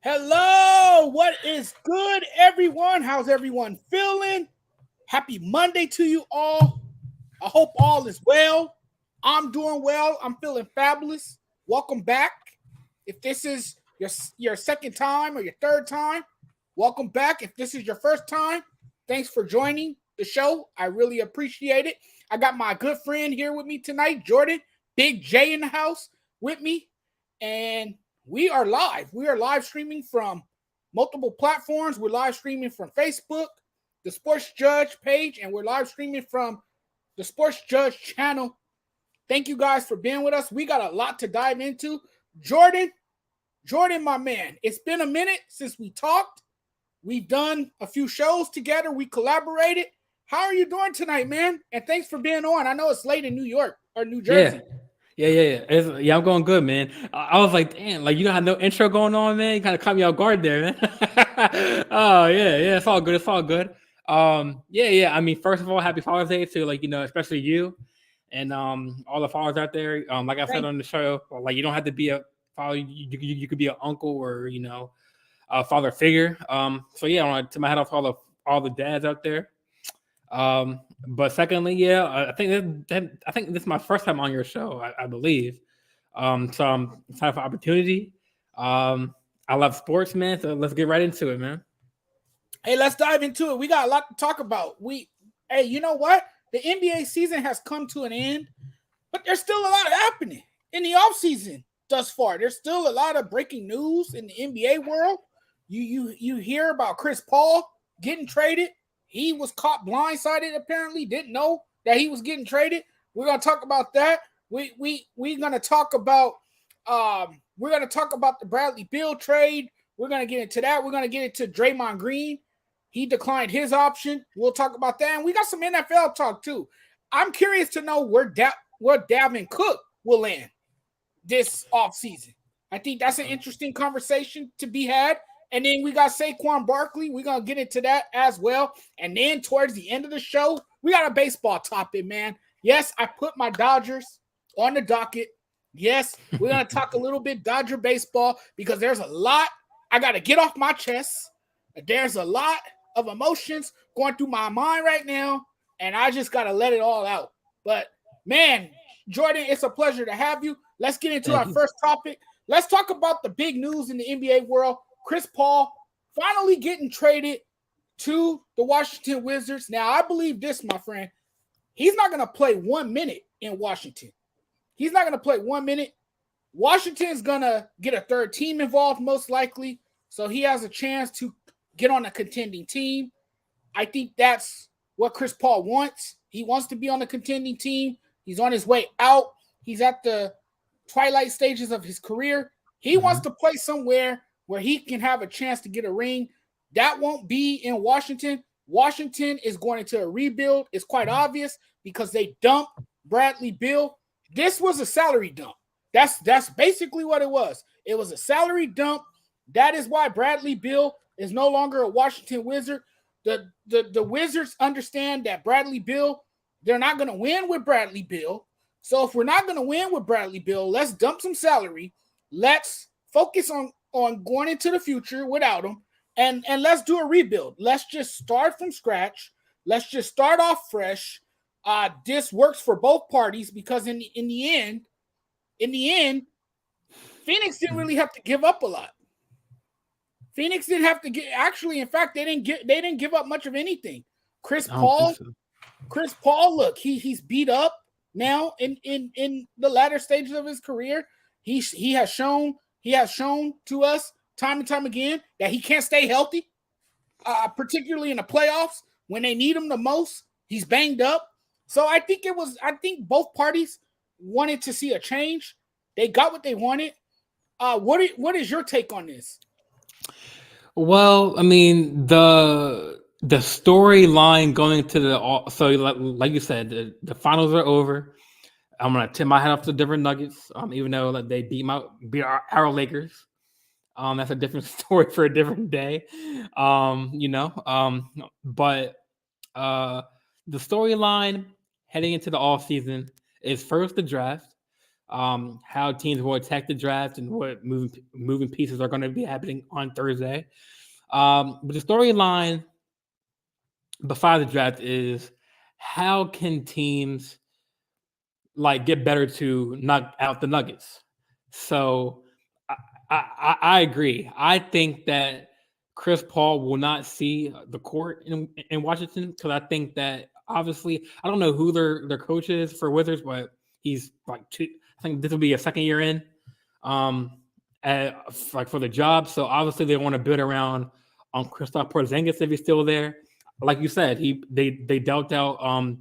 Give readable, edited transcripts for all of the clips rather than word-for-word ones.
Hello, what is good, everyone? How's everyone feeling? Happy Monday to you all. I hope all is well. I'm doing well. I'm feeling fabulous. Welcome back. If this is your second time or your third time, welcome back. If this is your first time, thanks for joining the show. I really appreciate it. I got my good friend here with me tonight, Jordan, Big J in the house with me, and we are live. We are live streaming from multiple platforms. We're live streaming from Facebook, the Sports Judge page, and we're live streaming from the Sports Judge channel. Thank you guys for being with us. We got a lot to dive into. Jordan, my man, it's been a minute since we talked. We've done a few shows together. We collaborated. How are you doing tonight, man? And thanks for being on. I know it's late in New York or New Jersey. Yeah. I'm going good, man. I was like, damn, like you don't have no intro going on, man. You kind of caught me off guard there, man. Oh yeah. It's all good. It's all good. Yeah. I mean, first of all, happy Father's Day to especially you and all the fathers out there. Like I said Thank on the show, like you don't have to be a father. You could be an uncle or a father figure. So yeah, I want to tip my hat off all the dads out there. But secondly, yeah, I think this is my first time on your show, I believe. So I'm excited for opportunity. I love sports, man. So let's get right into it, man. Hey, let's dive into it. We got a lot to talk about. Hey, you know what? The NBA season has come to an end, but there's still a lot happening in the offseason thus far. There's still a lot of breaking news in the NBA world. You hear about Chris Paul getting traded. He was caught blindsided, apparently, didn't know that he was getting traded. We're gonna talk about that. We're gonna talk about the Bradley Beal trade. We're gonna get into that. We're gonna get into Draymond Green. He declined his option. We'll talk about that. And we got some NFL talk too. I'm curious to know where Dalvin Cook will land this offseason. I think that's an interesting conversation to be had. And then we got Saquon Barkley. We're going to get into that as well. And then towards the end of the show, we got a baseball topic, man. Yes, I put my Dodgers on the docket. Yes, we're going to talk a little bit Dodger baseball because there's a lot I got to get off my chest. There's a lot of emotions going through my mind right now, and I just got to let it all out. But, man, Jordan, it's a pleasure to have you. Let's get into our first topic. Let's talk about the big news in the NBA world. Chris Paul finally getting traded to the Washington Wizards. Now, I believe this, my friend. He's not going to play 1 minute in Washington. He's not going to play 1 minute. Washington's going to get a third team involved, most likely. So he has a chance to get on a contending team. I think that's what Chris Paul wants. He wants to be on a contending team. He's on his way out. He's at the twilight stages of his career. He wants to play somewhere where he can have a chance to get a ring. That won't be in Washington. Washington is going into a rebuild. It's quite obvious because they dumped Bradley Beal. This was a salary dump. That's basically what it was. It was a salary dump. That is why Bradley Beal is no longer a Washington Wizard. The Wizards understand that Bradley Beal, they're not going to win with Bradley Beal. So if we're not going to win with Bradley Beal, let's dump some salary. Let's focus on going into the future without him, and let's do a rebuild. Let's just start from scratch. Let's just start off fresh. This works for both parties because in the end, Phoenix didn't really have to give up a lot. Phoenix didn't have to get. Actually, in fact, they didn't give up much of anything. Chris Paul, look, he's beat up now in the latter stages of his career. He has shown to us time and time again that he can't stay healthy, particularly in the playoffs when they need him the most. He's banged up. So I think both parties wanted to see a change. They got what they wanted. What is your take on this? Well, I mean the storyline going to like you said, the finals are over. I'm gonna tip my hat off to the Denver Nuggets, even though they beat our Lakers. That's a different story for a different day. But the storyline heading into the off season is first the draft. how teams will attack the draft and what moving pieces are going to be happening on Thursday. But the storyline before the draft is how can teams like get better to knock out the Nuggets? So I agree. I think that Chris Paul will not see the court in Washington because I think that obviously I don't know who their coach is for Wizards, but he's like two. I think this will be a second year in, like for the job. So obviously they want to build around on Kristaps Porzingis if he's still there. Like you said, they dealt out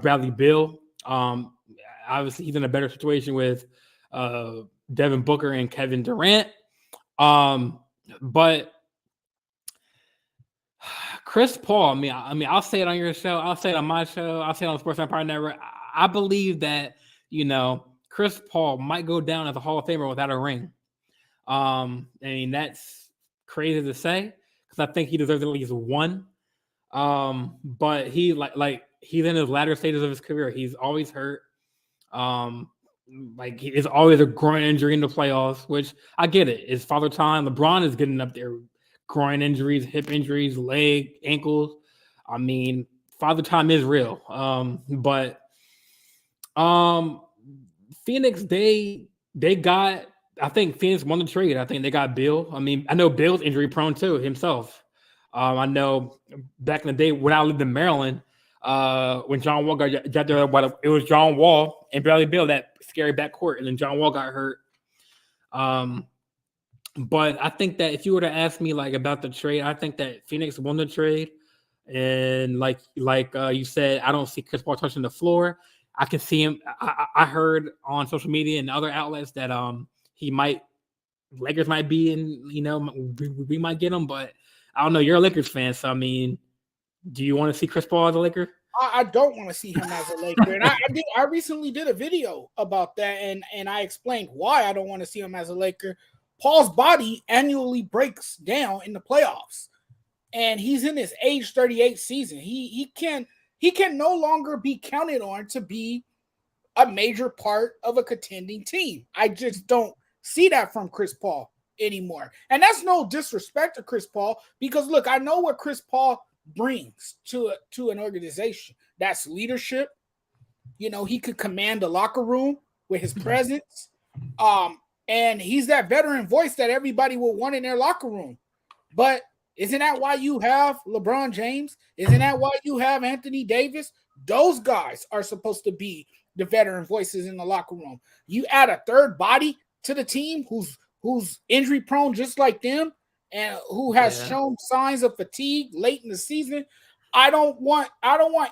Bradley Beal. Obviously he's in a better situation with Devin Booker and Kevin Durant. But Chris Paul, I mean, I'll say it on your show. I'll say it on my show. I'll say it on Sports Empire Network. I believe that, Chris Paul might go down as a Hall of Famer without a ring. I mean, that's crazy to say because I think he deserves at least one. But he like he's in his latter stages of his career. He's always hurt. Like it's always a groin injury in the playoffs, which I get it. It's father time. LeBron is getting up there, groin injuries, hip injuries, leg, ankles. I mean, father time is real. But Phoenix, they got. I think Phoenix won the trade. I think they got Bill. I mean, I know Bill's injury prone too himself. I know back in the day when I lived in Maryland, when John Wall got there, it was John Wall and Bradley Beal, that scary backcourt, and then John Wall got hurt. But I think that if you were to ask me like about the trade, I think that Phoenix won the trade, and like you said, I don't see Chris Paul touching the floor. I can see him. I heard on social media and other outlets that Lakers might be in. We might get him, but I don't know. You're a Lakers fan, so I mean, do you want to see Chris Paul as a Laker? I don't want to see him as a Laker, and I recently did a video about that, and I explained why I don't want to see him as a Laker. Paul's body annually breaks down in the playoffs, and he's in his age 38 season. He can no longer be counted on to be a major part of a contending team. I just don't see that from Chris Paul anymore. And that's no disrespect to Chris Paul, because look, I know what Chris Paul brings to an organization. That's leadership. He could command the locker room with his presence. And he's that veteran voice that everybody will want in their locker room. But isn't that why you have LeBron James? Isn't that why you have Anthony Davis? Those guys are supposed to be the veteran voices in the locker room. You add a third body to the team who's injury prone just like them and who has shown signs of fatigue late in the season. I don't want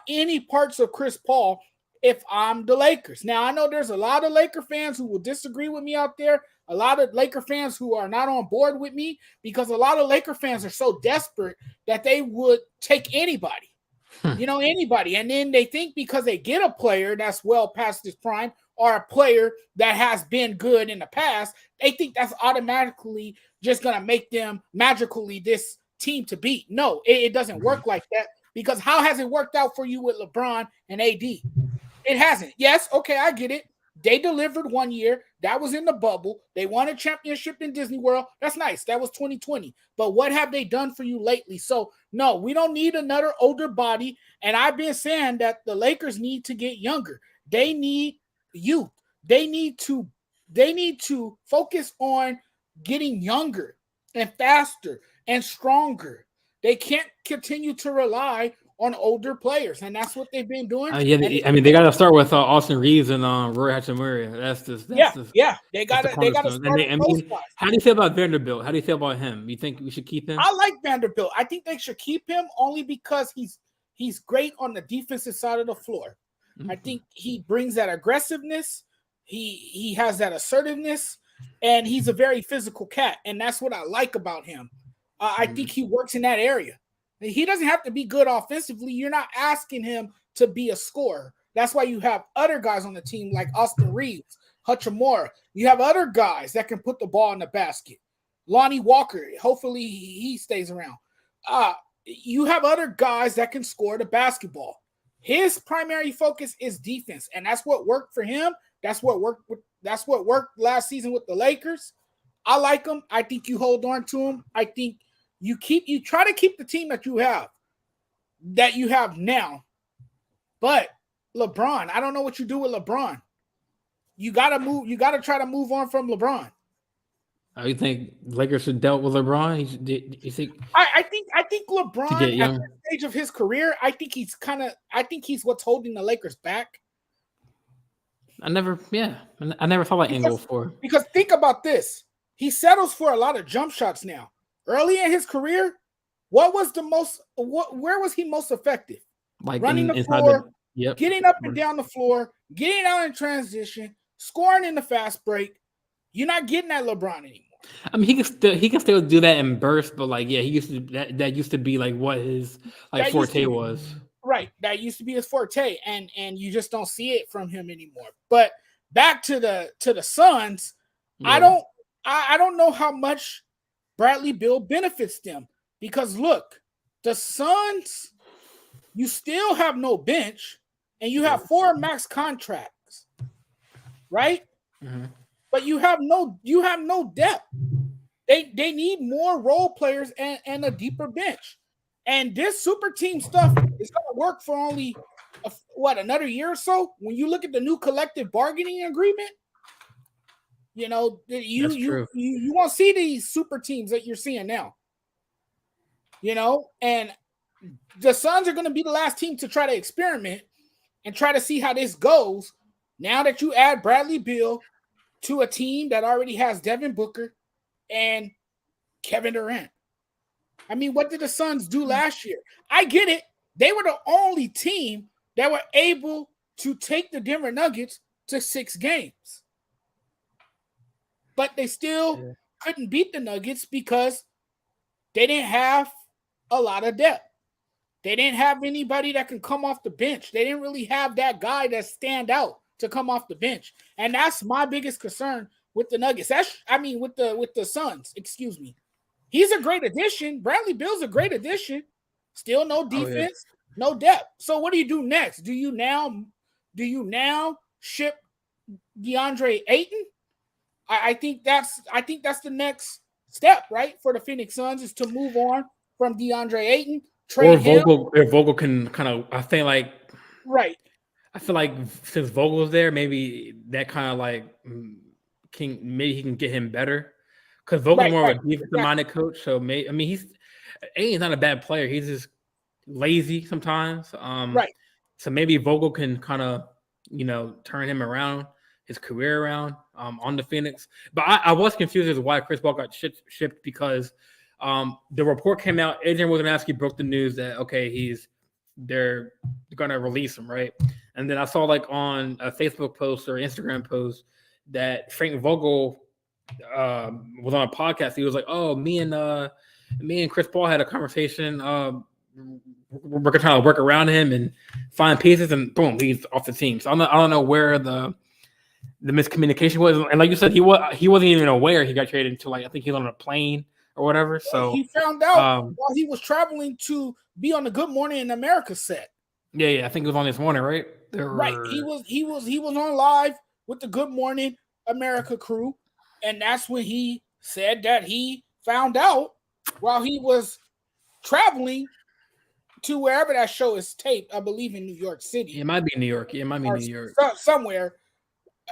any parts of Chris Paul if I'm the Lakers. Now, I know there's a lot of Laker fans who will disagree with me out there, a lot of Laker fans who are not on board with me, because a lot of Laker fans are so desperate that they would take anybody. Anybody. And then they think because they get a player that's well past his prime or a player that has been good in the past, they think that's automatically just going to make them magically this team to beat. No, it doesn't work like that, because how has it worked out for you with LeBron and AD? It hasn't. Yes, okay, I get it. They delivered one year. That was in the bubble. They won a championship in Disney World. That's nice. That was 2020. But what have they done for you lately? So, no, we don't need another older body. And I've been saying that the Lakers need to get younger. They need youth. They need to focus on getting younger and faster and stronger. They can't continue to rely on older players, and that's what they've been doing. They got to start with Austin Reeves and Roy Hachimura. They got to start. How do you feel about Vanderbilt? How do you feel about him? You think we should keep him? I like Vanderbilt. I think they should keep him only because he's great on the defensive side of the floor. Mm-hmm. I think he brings that aggressiveness. He has that assertiveness, and he's a very physical cat, and that's what I like about him. I think he works in that area. He doesn't have to be good offensively. You're not asking him to be a scorer. That's why you have other guys on the team like Austin Reeves, Hachimura. You have other guys that can put the ball in the basket. Lonnie Walker, hopefully he stays around. You have other guys that can score the basketball. His primary focus is defense, and that's what worked for him. That's what worked That's what worked last season with the Lakers. I like him. I think you hold on to him. I think you try to keep the team that you have now. But LeBron, I don't know what you do with LeBron. You gotta move. You gotta try to move on from LeBron. You think Lakers should dealt with LeBron? You think? I think LeBron young? at this stage of his career, I think he's what's holding the Lakers back. I never thought that angle before. Because think about this. He settles for a lot of jump shots now. Early in his career, where was he most effective? Like running the floor, getting up and down the floor, getting out in transition, scoring in the fast break. You're not getting that LeBron anymore. I mean, he can still do that in bursts, but like, yeah, he used to that used to be like what his like forte was. Right, that used to be his forte, and you just don't see it from him anymore. But back to the Suns, yeah. I don't know how much Bradley Beal benefits them, because look, the Suns, you still have no bench, and you have 4 max contracts, right? Mm-hmm. But you have no depth. They need more role players and a deeper bench. And this super team stuff is going to work for only another year or so. When you look at the new collective bargaining agreement, you won't see these super teams that you're seeing now. And the Suns are going to be the last team to try to experiment and try to see how this goes. Now that you add Bradley Beal to a team that already has Devin Booker and Kevin Durant. I mean, what did the Suns do last year? I get it. They were the only team that were able to take the Denver Nuggets to 6 games. But they still couldn't beat the Nuggets because they didn't have a lot of depth. They didn't have anybody that can come off the bench. They didn't really have that guy that stand out to come off the bench. And that's my biggest concern with the Nuggets. With the Suns, excuse me. He's a great addition. Bradley Beal's a great addition. Still no defense, no depth. So what do you do next? Do you now ship DeAndre Ayton? I think that's the next step, right? For the Phoenix Suns is to move on from DeAndre Ayton. Or Vogel can kind of, I think, like, right. I feel like since Vogel's there, maybe that kind of like he can get him better. Because Vogel's more of a defensive-minded coach, so Ayton's not a bad player. He's just lazy sometimes. Right. So maybe Vogel can kind of, turn him around, his career around on the Phoenix. But I was confused as to why Chris Paul got shipped because the report came out. Adrian Wojnarowski broke the news that they're gonna release him, right? And then I saw like on a Facebook post or Instagram post that Frank Vogel was on a podcast. He was like, "Oh, me and Chris Paul had a conversation. We're gonna try to work around him and find pieces, and boom, he's off the team." So I don't know where the miscommunication was. And like you said, he wasn't even aware he got traded until like I think he was on a plane or whatever. So he found out while he was traveling to be on the Good Morning America set. Yeah, I think it was on this morning, right? Right. He was on live with the Good Morning America crew, and that's when he said that he found out while he was traveling to wherever that show is taped. I believe in New York City. It might be New York. It might be New York. Somewhere.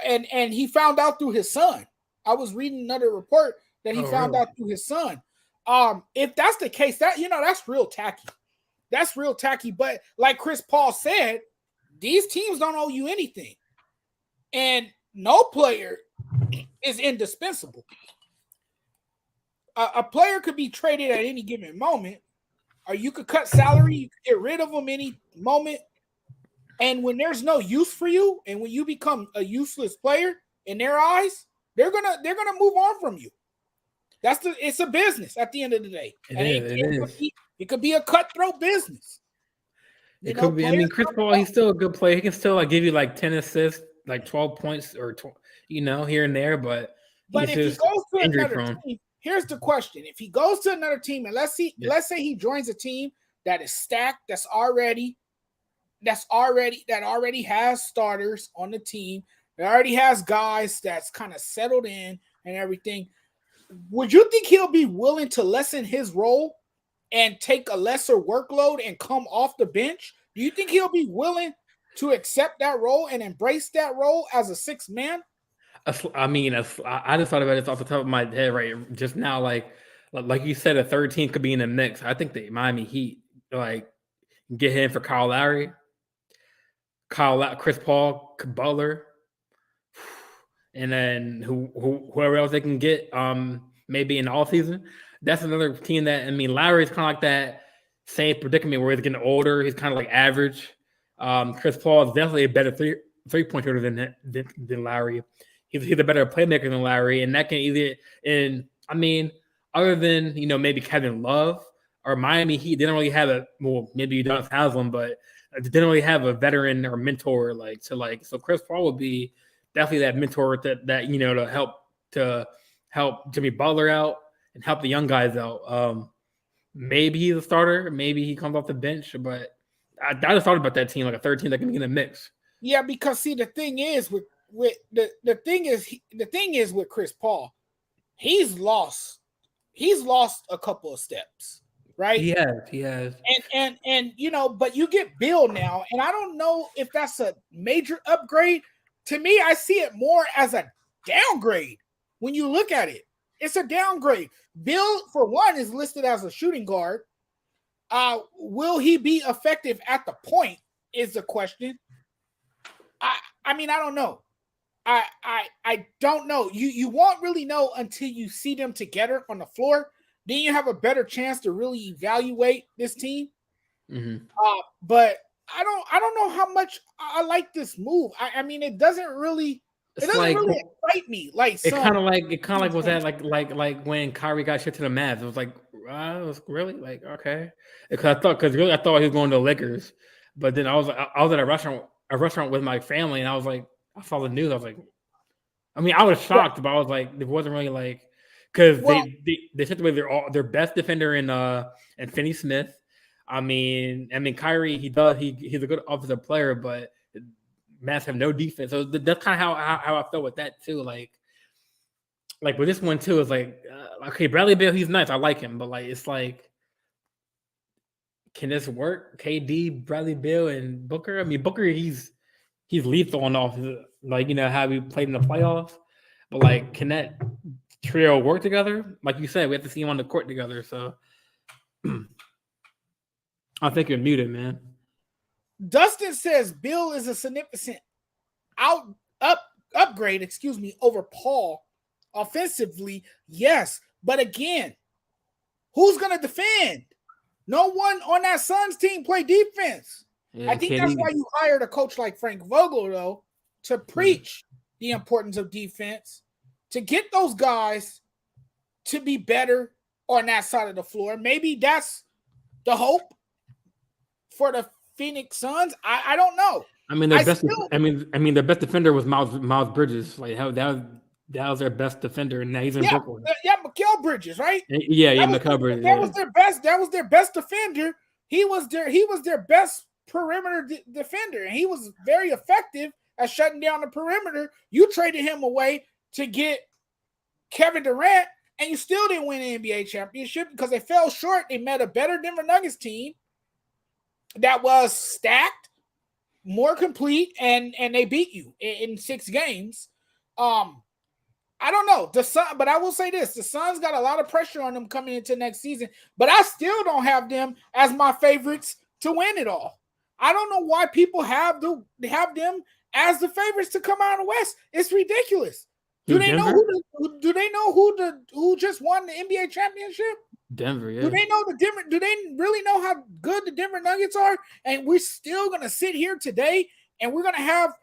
And he found out through his son. I was reading another report that he found out through his son. If that's the case, that's real tacky. That's real tacky. But like Chris Paul said, these teams don't owe you anything. And no player is indispensable. A player could be traded at any given moment, or you could cut salary, you could get rid of them any moment. And when there's no use for you, and when you become a useless player in their eyes, they're gonna move on from you. It's a business at the end of the day. It could be a cutthroat business. It could be. I mean, Chris Paul, he's still a good player. He can still like give you like 10 assists, like 12 points, or here and there. But if he goes to another team, here's the question: if he goes to another team, and let's say he joins a team that is stacked, that already has starters on the team, It already has guys that's kind of settled in and everything. Would you think he'll be willing to lessen his role and take a lesser workload and come off the bench? Do you think he'll be willing to accept that role and embrace that role as a sixth man? I mean, I just thought about it off the top of my head right just now. Like you said, a third team could be in the mix. I think the Miami Heat like get him for Kyle Lowry, Chris Paul, Butler, and then whoever else they can get, maybe in the off season. That's another team that, I mean, Lowry is kind of like that same predicament where he's getting older. He's kind of like average. Chris Paul is definitely a better three-point shooter than Lowry. He's a better playmaker than Lowry, and that can either, and I mean, other than, you know, maybe Kevin Love or Miami Heat, they don't really have maybe Udonis Haslem, but they didn't really have a veteran or mentor so Chris Paul would be definitely that mentor that you know, to help Jimmy Butler out and help the young guys out. Maybe he's a starter, maybe he comes off the bench, but I just thought about that team, like a third team that can be in the mix. Yeah, because see, the thing is with Chris Paul, he's lost a couple of steps, right? He has. And you know, but you get Bill now, and I don't know if that's a major upgrade. To me, I see it more as a downgrade. When you look at it, it's a downgrade. Bill, for one, is listed as a shooting guard. Will he be effective at the point is the question. I mean, I don't know. I don't know. You won't really know until you see them together on the floor. Then you have a better chance to really evaluate this team. Mm-hmm. But I don't know how much I like this move. I mean, it doesn't really really excite me. Like it kind of like was that like when Kyrie got shipped to the Mavs? It was like, it was really like, okay, because I thought he was going to the Lakers, but then I was at a restaurant with my family, and I was like, I saw the news, I was like, I mean, I was shocked, but I was like, it wasn't really like, because they took away their best defender in Finney Smith. I mean, Kyrie, he's a good offensive player, but Mavs have no defense. So that's kind of how I felt with that too. Like with this one too, it's like, okay, Bradley Beal, he's nice, I like him, but like it's like, can this work? KD, Bradley Beal, and Booker. I mean, Booker, he's lethal on off, like, you know how we played in the playoffs. But like, can that trio work together? Like you said, we have to see them on the court together. So I think you're muted, man. Dustin says Bill is a significant upgrade, over Paul offensively. Yes, but again, who's gonna defend? No one on that Suns team play defense. Yeah, I think that's why you hired a coach like Frank Vogel, though, to preach the importance of defense, to get those guys to be better on that side of the floor. Maybe that's the hope for the Phoenix Suns. I don't know. I mean, their best defender was Miles Bridges. Like, how that was their best defender, and now he's in Brooklyn. Yeah, Mikal Bridges, right? Mikal Bridges. That was their best. That was their best defender. He was their best perimeter defender, and he was very effective at shutting down the perimeter. You traded him away to get Kevin Durant, and you still didn't win the NBA championship because they fell short. They met a better Denver Nuggets team that was stacked, more complete, and they beat you in 6 games. I don't know but I will say this: the Suns got a lot of pressure on them coming into next season, but I still don't have them as my favorites to win it all. I don't know why people have them as the favorites to come out of the West. It's ridiculous. Do they know who just won the NBA championship? Denver, yeah. Do they really know how good the Denver Nuggets are? And we're still gonna sit here today and we're gonna have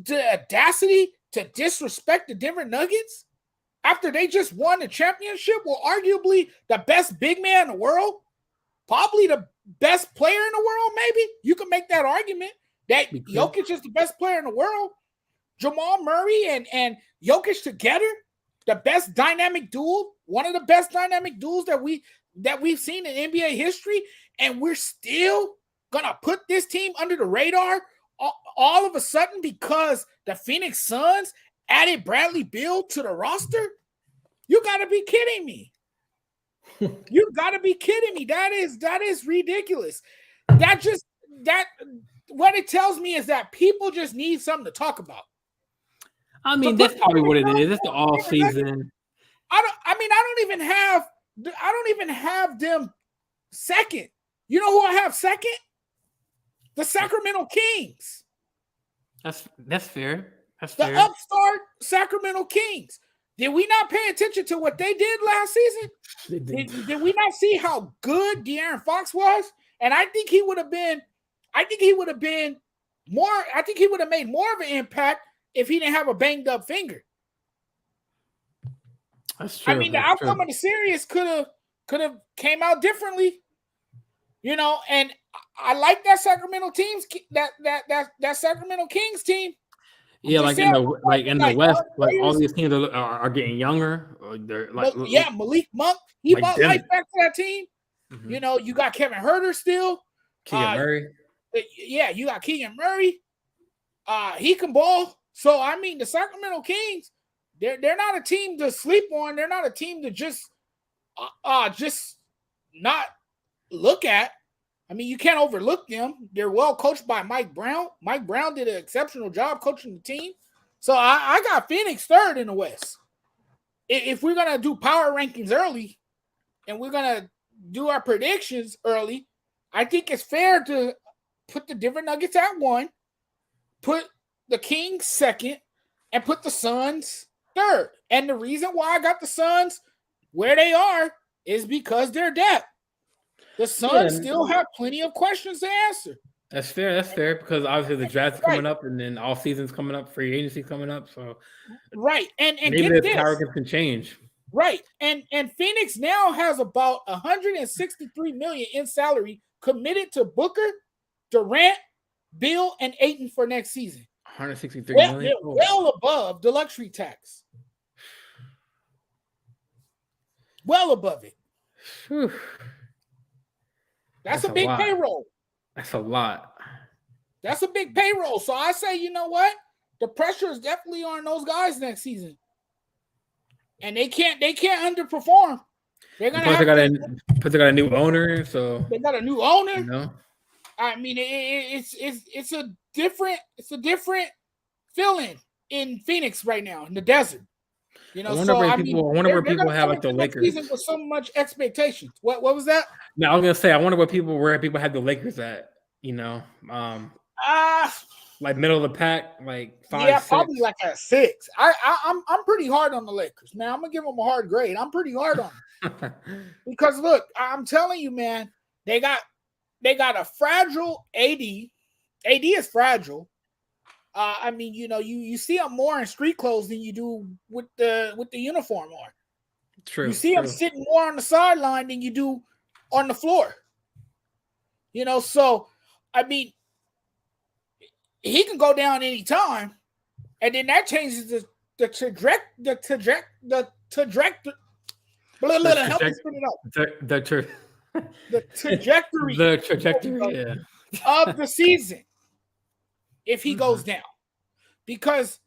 the audacity to disrespect the Denver Nuggets after they just won the championship? Well, arguably the best big man in the world, probably the best player in the world. Maybe you can make that argument that Jokic is the best player in the world. Jamal Murray and Jokic together, the best dynamic duel, one of the best dynamic duels that we've seen in NBA history, and we're still gonna put this team under the radar all of a sudden because the Phoenix Suns added Bradley Beal to the roster? You got to be kidding me. You got to be kidding me. That is ridiculous. That what it tells me is that people just need something to talk about. I mean, that's probably what it is. It's the off season. I don't even have them second. You know who I have second? The Sacramento Kings. That's fair. That's the fair. upstart Sacramento Kings. Did we not pay attention to what they did last season? Did we not see how good De'Aaron Fox was? And I think he would have made more of an impact if he didn't have a banged up finger. That's true. I mean, the outcome of the series could have came out differently, you know. And I like that Sacramento teams that Sacramento Kings team. Yeah, like in the West, like all these teams are getting younger. They're like, Malik Monk, he brought life back to that team. Mm-hmm. You know, you got Kevin Huerter still. Keegan Murray. Yeah, you got Keegan Murray. He can ball. So I mean, the Sacramento Kings, they're not a team to sleep on. They're not a team to just not look at. I mean, you can't overlook them. They're well coached by Mike Brown. Mike Brown did an exceptional job coaching the team. So I got Phoenix third in the West. If we're going to do power rankings early and we're going to do our predictions early, I think it's fair to put the Denver Nuggets at 1, put the Kings second, and put the Suns third. And the reason why I got the Suns where they are is because they're depth. The Suns still have plenty of questions to answer. That's fair because obviously the draft's coming up and then all season's coming up, free agency coming up. So and maybe the power can change. Right. And Phoenix now has about $163 million in salary committed to Booker, Durant, Bill, and Ayton for next season. $163 million. Well above the luxury tax. Well above it. Whew. That's a big payroll. That's a lot. That's a big payroll. So I say, you know what? The pressure is definitely on those guys next season. And they can't underperform. They got a new owner, so they got a new owner. You know? I mean, it's a different feeling in Phoenix right now in the desert. You know, I wonder where people have like the Lakers season with so much expectations. What was that? No, I was gonna say I wonder where people had the Lakers at. You know, like middle of the pack, like 5. Yeah, 6. probably like a 6. I'm pretty hard on the Lakers, man. I'm gonna give them a hard grade. I'm pretty hard on them because look, I'm telling you, man, they got a fragile AD. AD is fragile. I mean, you know, you see him more in street clothes than you do with the uniform on. True. You see him sitting more on the sideline than you do on the floor. You know, so I mean, he can go down any time, and then that changes the trajectory. Of the season if he goes down, because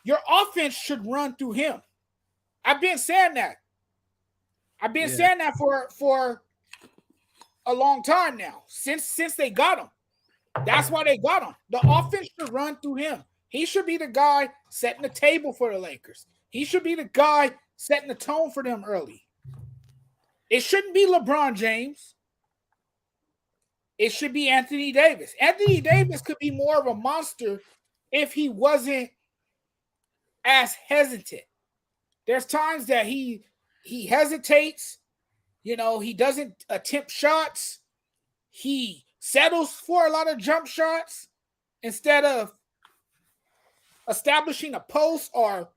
your offense should run through him. I've been saying that. Saying that for a long time now. Since they got him. That's why they got him. The offense should run through him. He should be the guy setting the table for the Lakers. He should be the guy setting the tone for them early. It shouldn't be LeBron James. It should be Anthony Davis. Anthony Davis could be more of a monster if he wasn't as hesitant. There's times that he hesitates. You know, he doesn't attempt shots. He settles for a lot of jump shots instead of establishing a post or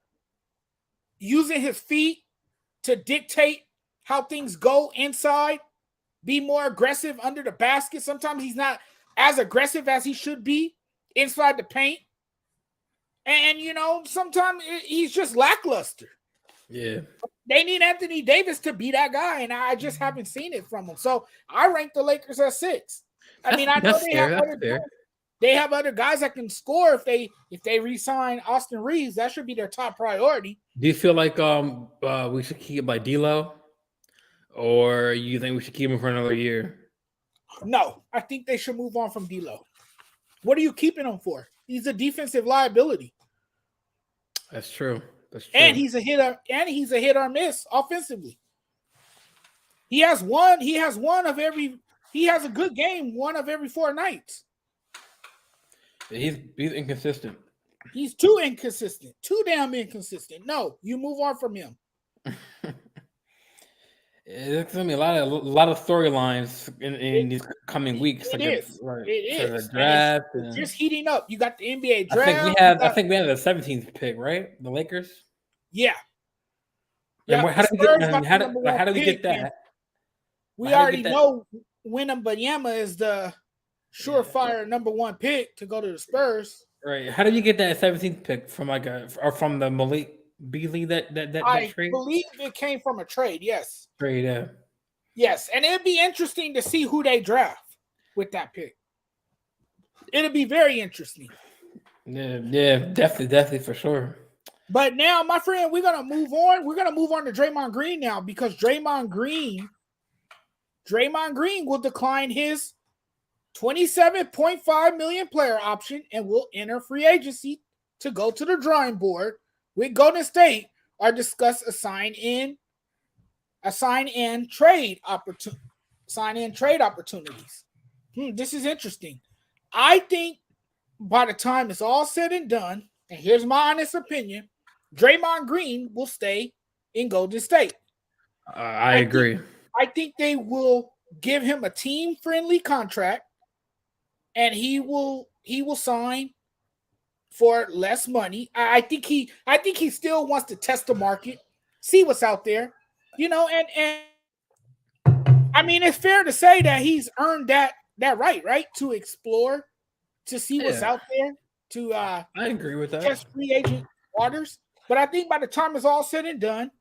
using his feet to dictate how things go inside. Be more aggressive under the basket. Sometimes he's not as aggressive as he should be inside the paint. And, you know, sometimes he's just lackluster. Yeah. They need Anthony Davis to be that guy, and I just haven't seen it from him. So I rank the Lakers at 6. I mean, I know they have other guys. they have other guys that can score if they re-sign Austin Reeves. That should be their top priority. Do you feel like we should keep like D'Lo, or you think we should keep him for another year? No, I think they should move on from D'Lo. What are you keeping him for? He's a defensive liability. That's true. And he's a hitter. And he's a hit or miss offensively. He has a good game one of every 4 nights. He's inconsistent. He's too inconsistent. Too damn inconsistent. No, you move on from him. It's gonna be a lot of storylines in these coming weeks. It is. The draft. It's just heating up. You got the NBA draft. I think we have the 17th pick, right? The Lakers. Yeah. And how do we get that? We already know Wembanyama is the surefire number 1 pick to go to the Spurs. Right. How did you get that 17th pick from from the Malik Beasley that I trade? believe it came from a trade. Yes. Trade. Yeah. Yes, and it'd be interesting to see who they draft with that pick. It'll be very interesting. Yeah, definitely for sure. But now, my friend, we're gonna move on. We're gonna move on to Draymond Green now because Draymond Green will decline his $27.5 million player option and will enter free agency to go to the drawing board with Golden State or discuss a sign-in trade opportunities. This is interesting. I think by the time it's all said and done, and here's my honest opinion, Draymond Green will stay in Golden State. I agree. I think they will give him a team-friendly contract, and he will sign for less money. I think he still wants to test the market, see what's out there, and I mean it's fair to say that he's earned that right to explore, to see what's out there, to I agree with that. Test free agent waters. But I think by the time it's all said and done,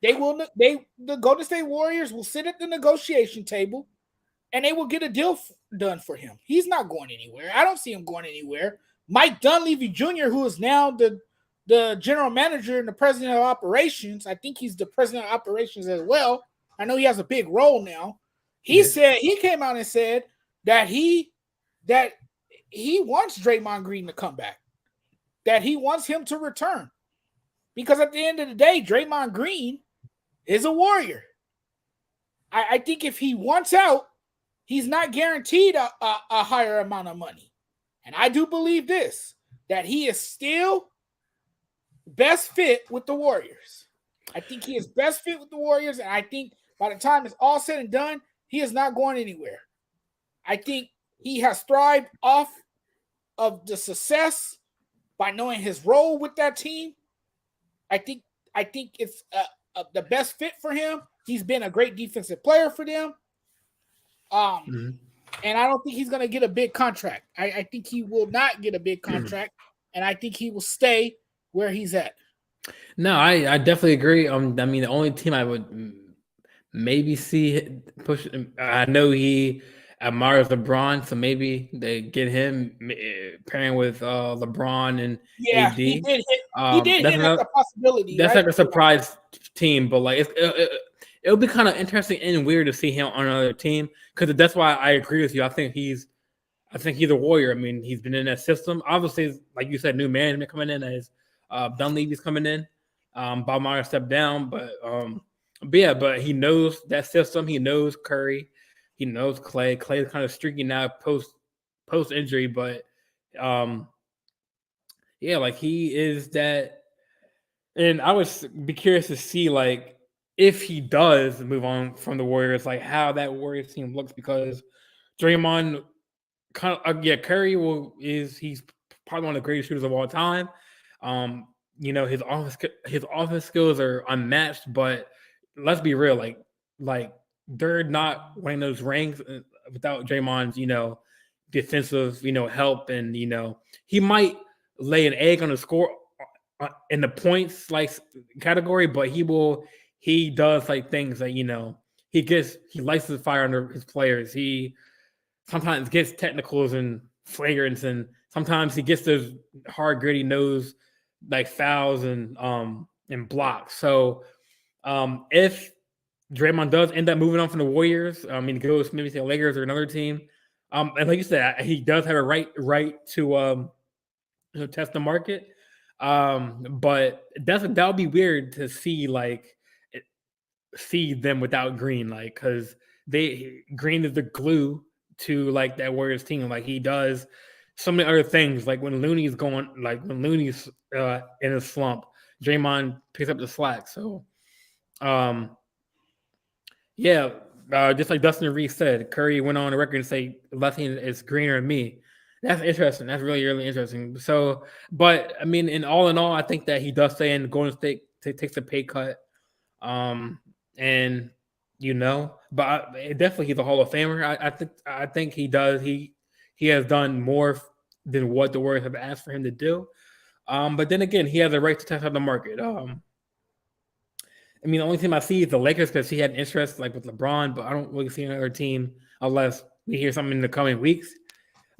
the Golden State Warriors will sit at the negotiation table and they will get a deal done for him. He's not going anywhere. I don't see him going anywhere. Mike Dunleavy Jr., who is now the general manager and the president of operations, I think he's the president of operations as well. I know he has a big role now. He came out and said that he wants Draymond Green to come back, that he wants him to return. Because at the end of the day, Draymond Green is a Warrior. I think if he wants out, he's not guaranteed a higher amount of money. And I do believe this, that he is still best fit with the Warriors. I think he is best fit with the Warriors, and I think by the time it's all said and done, he is not going anywhere. I think he has thrived off of the success by knowing his role with that team. I think it's the best fit for him. He's been a great defensive player for them. And I don't think he's going to get a big contract. I think he will not get a big contract, and I think he will stay where he's at. No, I definitely agree. I mean, the only team I would maybe see push. I know he admires LeBron, so maybe they get him pairing with LeBron and AD. He did hit the possibility. That's right? like a surprise team, but like it'll be kind of interesting and weird to see him on another team, because that's why I agree with you. I think he's a Warrior. I mean, he's been in that system. Obviously, like you said, new management coming in as Dunleavy's coming in. Bob Myers stepped down, but he knows that system. He knows Curry. He knows Clay. Clay's kind of streaky now post injury, but like he is that. And I would be curious to see like if he does move on from the Warriors, like how that Warriors team looks, because Draymond Curry he's probably one of the greatest shooters of all time. His offense skills are unmatched, but let's be real, like they're not winning those rings without Draymond's, defensive, help, and he might lay an egg on the score in the points like category, but he does like things that he lights the fire under his players. He sometimes gets technicals and flagrants, and sometimes he gets those hard, gritty nose like fouls and blocks. So if Draymond does end up moving on from the Warriors, I mean, goes maybe to the Lakers or another team, and like you said, he does have a right to test the market. But that would be weird to see see them without Green, like, because Green is the glue to like that Warriors team. Like he does so many other things. Like when Looney's in a slump, Draymond picks up the slack. So just like Dustin Reed said, Curry went on the record and say left hand is greener than me. That's interesting. That's really, really interesting. So, but I mean, in all, I think that he does stay in Golden State, takes a pay cut. And but definitely he's a Hall of Famer. I think he does. He has done more than what the Warriors have asked for him to do. But then again, he has a right to test out the market. I mean, the only team I see is the Lakers because he had interest like with LeBron, but I don't really see another team unless we hear something in the coming weeks.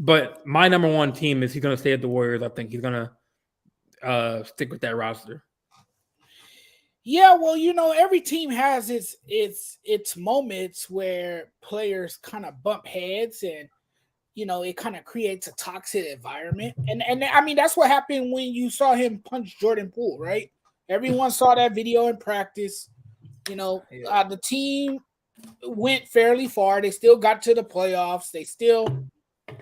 But my number one team is he's going to stay at the Warriors. I think he's going to stick with that roster. Yeah, well, every team has its moments where players kind of bump heads and it kind of creates a toxic environment. And I mean that's what happened when you saw him punch Jordan Poole, right? Everyone saw that video in practice. The team went fairly far. They still got to the playoffs. They still,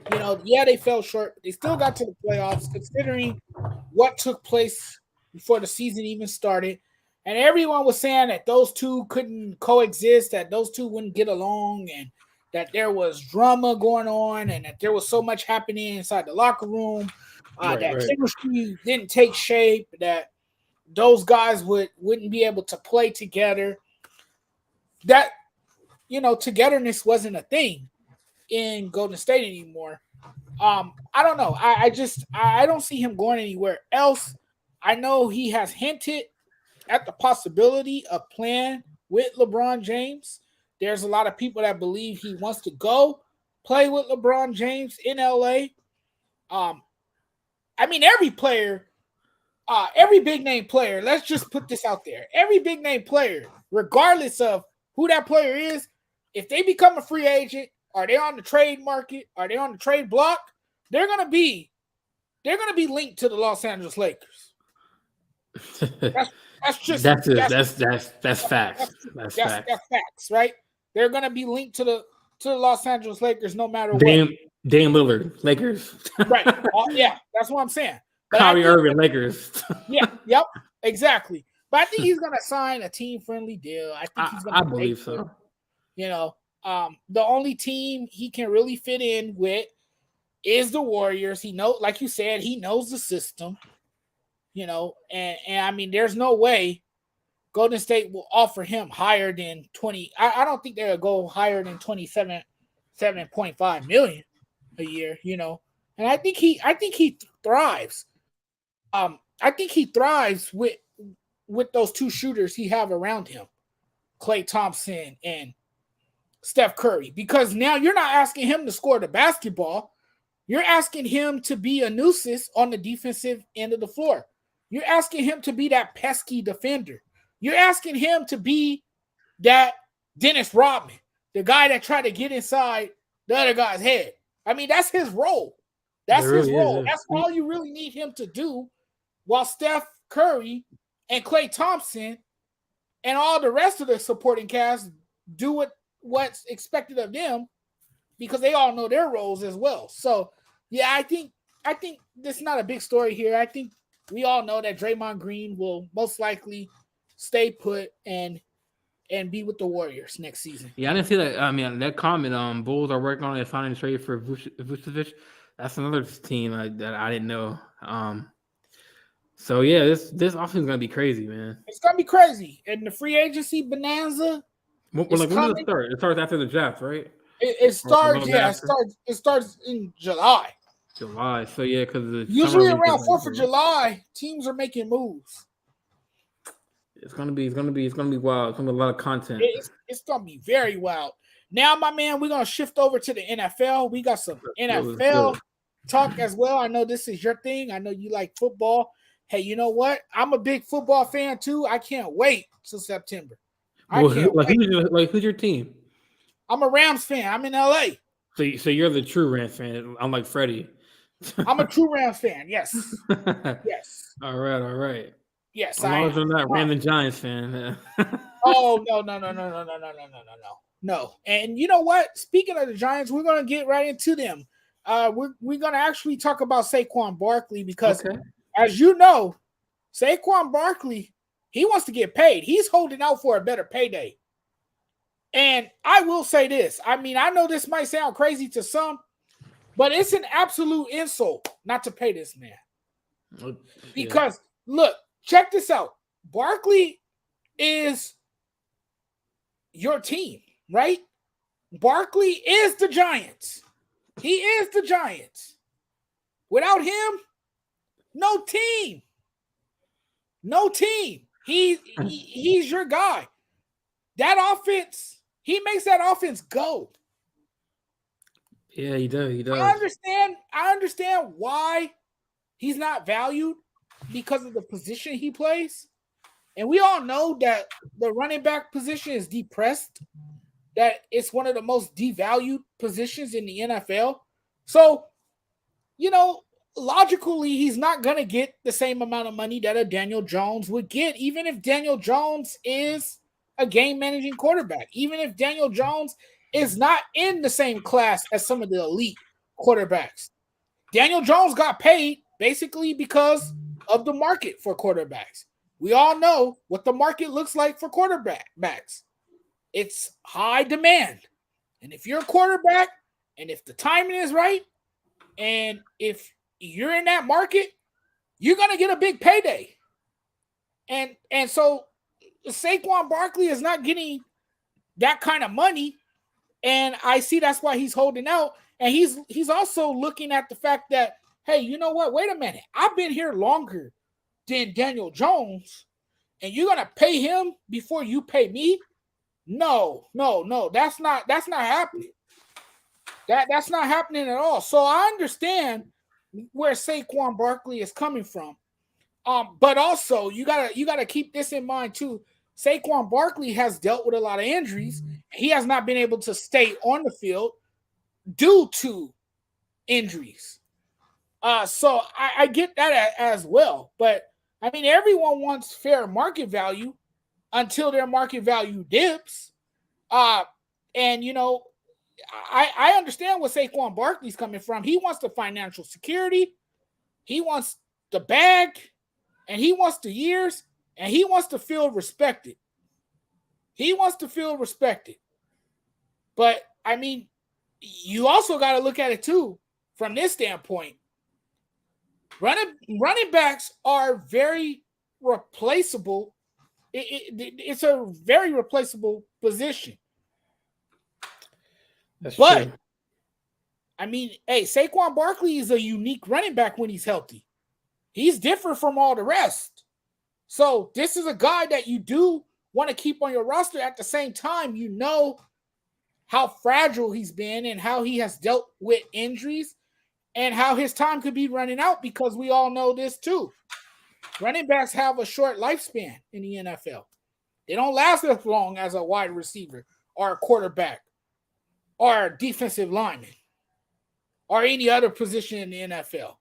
they fell short, but they still got to the playoffs considering what took place before the season even started. And everyone was saying that those two couldn't coexist, that those two wouldn't get along, and that there was drama going on, and that there was so much happening inside the locker room, chemistry didn't take shape, that those guys wouldn't be able to play together. That, togetherness wasn't a thing in Golden State anymore. I don't know. I don't see him going anywhere else. I know he has hinted at the possibility of playing with LeBron James. There's a lot of people that believe he wants to go play with LeBron James in LA. I mean, every player, every big name player, let's just put this out there. Every big name player, regardless of who that player is, if they become a free agent, are they on the trade market, are they on the trade block, they're gonna be linked to the Los Angeles Lakers. That's facts. That's facts, right? They're gonna be linked to the Los Angeles Lakers no matter what. Dame Lillard, Lakers. Right. Yeah, that's what I'm saying. Kyrie Irving, Lakers. Yep, exactly. But I think he's gonna sign a team-friendly deal. I think he's gonna. I believe so. The only team he can really fit in with is the Warriors. Like you said, he knows the system. And I mean, there's no way Golden State will offer him higher than 20. I don't think they'll go higher than 7.5 million a year. And I think he thrives. I think he thrives with those two shooters he have around him, Klay Thompson and Steph Curry, because now you're not asking him to score the basketball. You're asking him to be a nuisance on the defensive end of the floor. You're asking him to be that pesky defender. You're asking him to be that Dennis Rodman, the guy that tried to get inside the other guy's head. I mean, that's his role. That's his role. That's all you really need him to do, while Steph Curry and Klay Thompson and all the rest of the supporting cast do what's expected of them, because they all know their roles as well. So, yeah, I think this is not a big story here. I think we all know that Draymond Green will most likely stay put and be with the Warriors next season. Yeah, I didn't see that. I mean, that comment, Bulls are working on it, finding a trade for Vucevic. That's another team that I didn't know. So yeah, this offseason is gonna be crazy, man. It's gonna be crazy, and the free agency bonanza. When does it start? It starts after the draft, right? It starts. Yeah, it starts in July. July. So yeah, because usually around 4th of July, teams are making moves. It's gonna be wild. It's gonna be a lot of content. It's gonna be very wild. Now, my man, we're gonna shift over to the NFL. We got some NFL talk as well. I know this is your thing. I know you like football. Hey, you know what? I'm a big football fan too. I can't wait till September. I Well, can't wait. who's your team? I'm a Rams fan. I'm in LA. So you're the true Rams fan, unlike Freddie. I'm a true Rams fan. Yes. Yes. All right. Yes, As I long am. as I'm not Rams and Giants fan. Oh no. And you know what? Speaking of the Giants, we're gonna get right into them. We're gonna actually talk about Saquon Barkley because, as you know, Saquon Barkley, he wants to get paid. He's holding out for a better payday. And I will say this. I mean, I know this might sound crazy to some, but it's an absolute insult not to pay this man. Because look, check this out. Barkley is your team, right? Barkley is the Giants. He is the Giants. Without him, no team. No team. He's your guy. That offense, he makes that offense go. Yeah, he does. I understand why he's not valued because of the position he plays. And we all know that the running back position is depressed, that it's one of the most devalued positions in the NFL. So, you know, logically, he's not going to get the same amount of money that a Daniel Jones would get, even if Daniel Jones is a game-managing quarterback, even if Daniel Jones is not in the same class as some of the elite quarterbacks. Daniel Jones got paid basically because of the market for quarterbacks. We all know what the market looks like for quarterbacks. It's high demand. And if you're a quarterback, and if the timing is right, and if you're in that market, you're going to get a big payday. And so Saquon Barkley is not getting that kind of money. And I see that's why he's holding out. And he's also looking at the fact that, hey, you know what? Wait a minute. I've been here longer than Daniel Jones, and you're gonna pay him before you pay me? No. That's not happening. That's not happening at all. So I understand where Saquon Barkley is coming from. But also you gotta keep this in mind too. Saquon Barkley has dealt with a lot of injuries. He has not been able to stay on the field due to injuries. So I get that as well. But I mean, everyone wants fair market value until their market value dips. And you know, I understand where Saquon Barkley's coming from. He wants the financial security, he wants the bag, and he wants the years, and he wants to feel respected. He wants to feel respected. But I mean, you also got to look at it too from this standpoint. Running backs are very replaceable. It's a very replaceable position. That's true. I mean, hey, Saquon Barkley is a unique running back when he's healthy. He's different from all the rest. So this is a guy that you do want to keep on your roster. At the same time, you know how fragile he's been and how he has dealt with injuries and how his time could be running out, because we all know this too. Running backs have a short lifespan in the NFL. They don't last as long as a wide receiver or a quarterback or a defensive lineman or any other position in the NFL.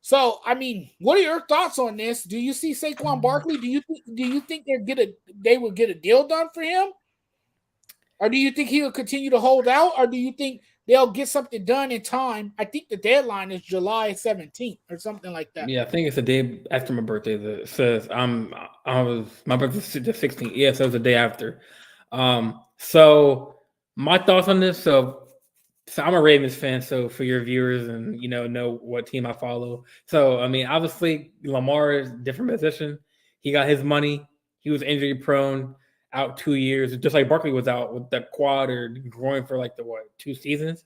So, I mean, what are your thoughts on this? Do you see Saquon Barkley? Do you think they will get a deal done for him? Or do you think he'll continue to hold out? Or do you think they'll get something done in time? I think the deadline is July 17th or something like that. Yeah, I think it's the day after my birthday that says my birthday's the 16th. Yeah, so it's the day after. So my thoughts on this. So I'm a Ravens fan. So for your viewers and know what team I follow. So I mean, obviously Lamar is a different position. He got his money. He was injury prone, out 2 years, just like Barkley was out with that quad or groin for like 2 seasons.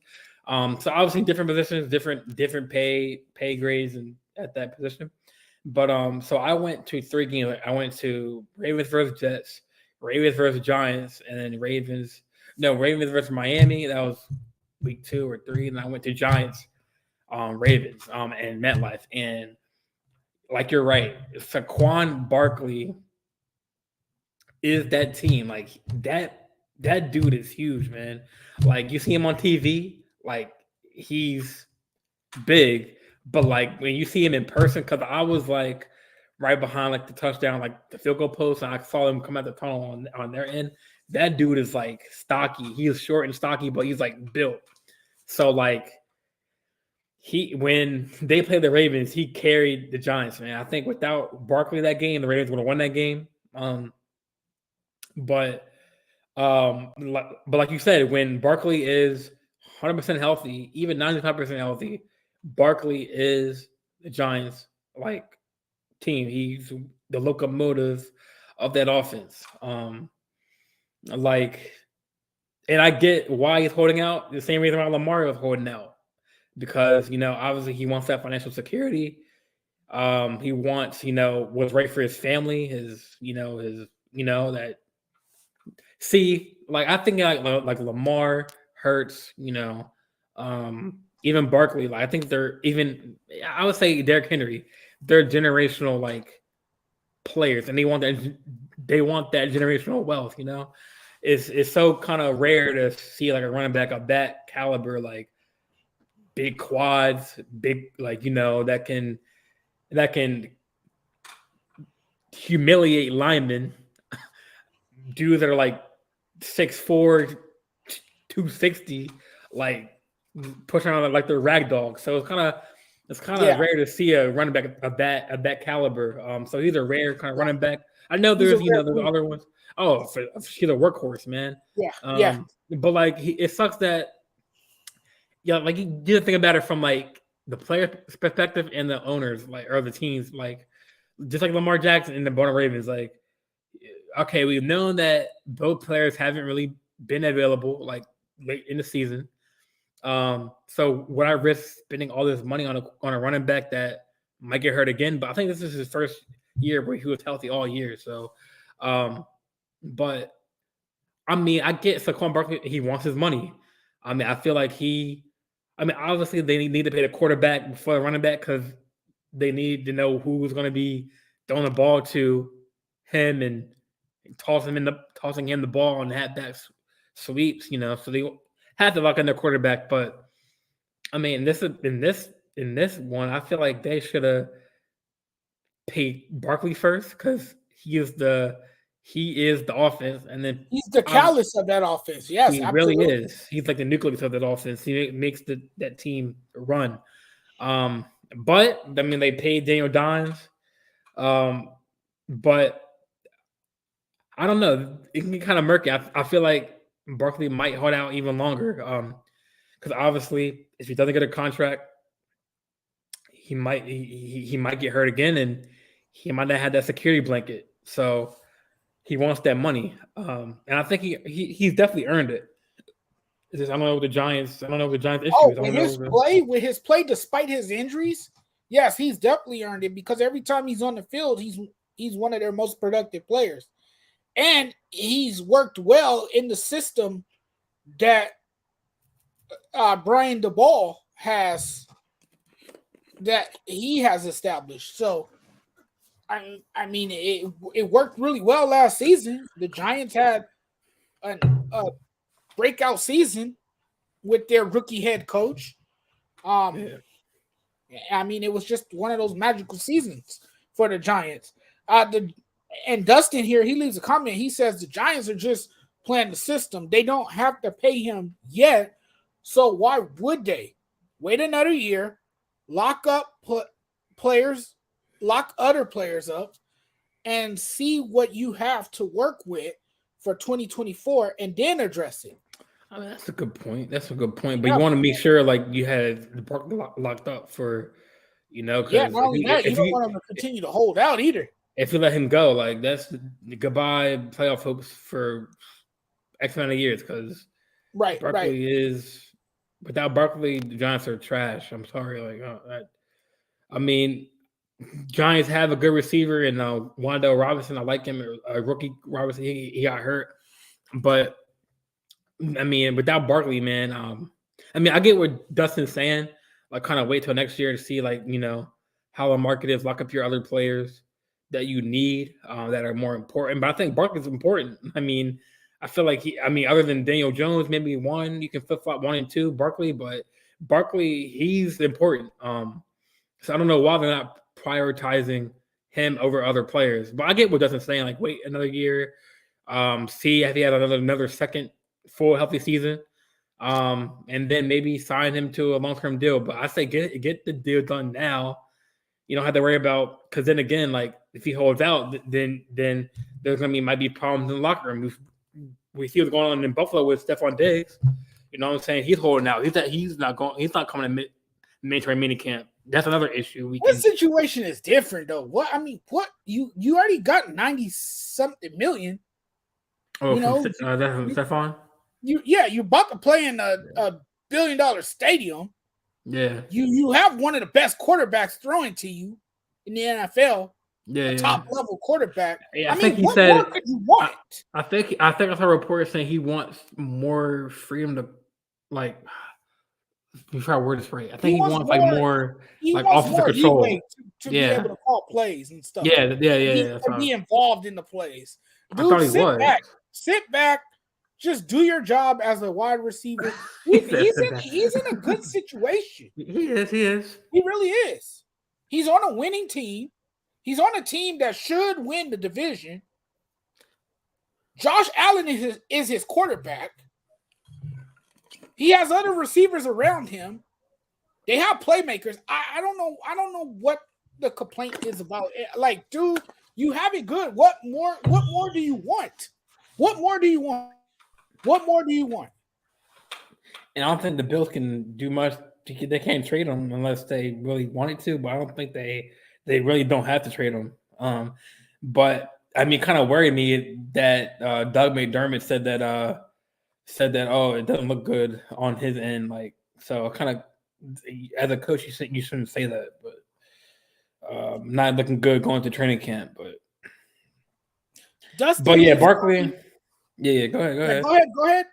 So obviously different positions, different pay grades and at that position. But so I went to 3 games. I went to Ravens versus Jets, Ravens versus Giants, and then Ravens versus Miami. That was week 2 or 3, and I went to Giants Ravens and MetLife. And like you're right, Saquon Barkley is that team. Like that dude is huge, man. Like you see him on TV, like he's big, but like when you see him in person, because I was like right behind like the touchdown, like the field goal post, and I saw him come out the tunnel on their end. That dude is like stocky. He is short and stocky, but he's like built. So like when they played the Ravens, he carried the Giants, man. I think without Barkley that game, the Ravens would have won that game. But like you said, when Barkley is 100% healthy, even 95% healthy, Barkley is the Giants like team. He's the locomotive of that offense. And I get why he's holding out. The same reason why Lamar is holding out, because obviously he wants that financial security. He wants what's right for his family, his that. See, like I think like Lamar, Hurts, even Barkley. Like I think I would say Derrick Henry. They're generational like players, and they want that generational wealth. It's so kind of rare to see like a running back of that caliber, like big quads, big that can humiliate linemen, dudes that are like 6'4", 260, like pushing on like they're rag dogs. So it's kind of rare to see a running back of that caliber. So he's a rare kind of running back. I know there's there's other ones. Oh, she's a workhorse, man. Yeah. But like it sucks that like you didn't think about it from like the player perspective and the owners, like, or the teams, like just like Lamar Jackson and the Baltimore Ravens. Like, okay, we've known that both players haven't really been available like late in the season. So would I risk spending all this money on a running back that might get hurt again? But I think this is his first year where he was healthy all year. So, but I mean, I get Saquon Barkley. He wants his money. I mean, I feel like obviously they need to pay the quarterback before the running back, because they need to know who's going to be throwing the ball to him and tossing him the ball on halfback sweeps. So they have to lock in their quarterback. But I mean, in this one, I feel like they should have paid Barkley first, because he is the offense, and then he's the callus of that offense. Yes, he absolutely. really is. He's like the nucleus of that offense. He makes that team run. But I mean, they paid Daniel Dimes. But I don't know. It can get kind of murky. I feel like Barkley might hold out even longer. Because obviously, if he doesn't get a contract, he might get hurt again, and he might not have that security blanket. So he wants that money, and I think he's definitely earned it. It's just, I don't know with the Giants. I don't know what the Giants' issues. With his play, despite his injuries, yes, he's definitely earned it, because every time he's on the field, he's one of their most productive players, and he's worked well in the system that Brian DeBall has established. So, I mean, it worked really well last season. The Giants had a breakout season with their rookie head coach. I mean, it was just one of those magical seasons for the Giants. And Dustin here, he leaves a comment. He says the Giants are just playing the system. They don't have to pay him yet, so why would they? Wait another year, lock other players up, and see what you have to work with for 2024, and then address it. I mean, that's a good point. But you want to make ssure like you had the park locked up for, not only that, you don't want him to continue to hold out either. If you let him go, like that's the goodbye playoff hopes for X amount of years, because Barkley is, without Barkley, the Giants are trash. I'm sorry. I mean, Giants have a good receiver in Wan'Dale Robinson. I like him. Rookie Robinson, he got hurt. But, I mean, without Barkley, man, I mean, I get what Dustin's saying. like kind of wait till next year to see like how the market is. Lock up your other players that you need that are more important. But I think Barkley's important. I mean, I feel like other than Daniel Jones, maybe one you can flip flop 1 and 2 Barkley, but Barkley he's important. So I don't know why they're not prioritizing him over other players. But I get what Dustin's saying. Like, wait another year, see if he has another second full healthy season, and then maybe sign him to a long-term deal. But I say get the deal done now. You don't have to worry about, because then again, like if he holds out, then there's might be problems in the locker room. We see what's going on in Buffalo with Stephon Diggs. You know what I'm saying? He's holding out. He's not coming to mandatory minicamp. That's another issue. This situation is different though. What you already got 90-something million. Oh, that's from Stephon? You're about to play in a $1 billion stadium. Yeah. You have one of the best quarterbacks throwing to you in the NFL. Yeah, top level quarterback. Yeah, I think he said. More could you want? I think I saw a report saying he wants more freedom to, like, before I word this right. I think he wants like more like offensive control to be able to call plays and stuff. Yeah. To be involved in the plays. Dude, I thought he sit back, just do your job as a wide receiver. He's in a good situation. He is. He really is. He's on a winning team. He's on a team that should win the division. Josh Allen is his quarterback. He has other receivers around him. They have playmakers. I don't know what the complaint is about. Like, dude, you have it good. What more do you want? What more do you want? What more do you want? And I don't think the Bills can do much. They can't trade him unless they really wanted to, but I don't think they really don't have to trade him. But I mean, kind of worried me that Doug McDermott said that oh, it doesn't look good on his end. Like, so kind of as a coach, you shouldn't say that, but not looking good going to training camp. But yeah, Barkley. Yeah, go ahead. Go ahead.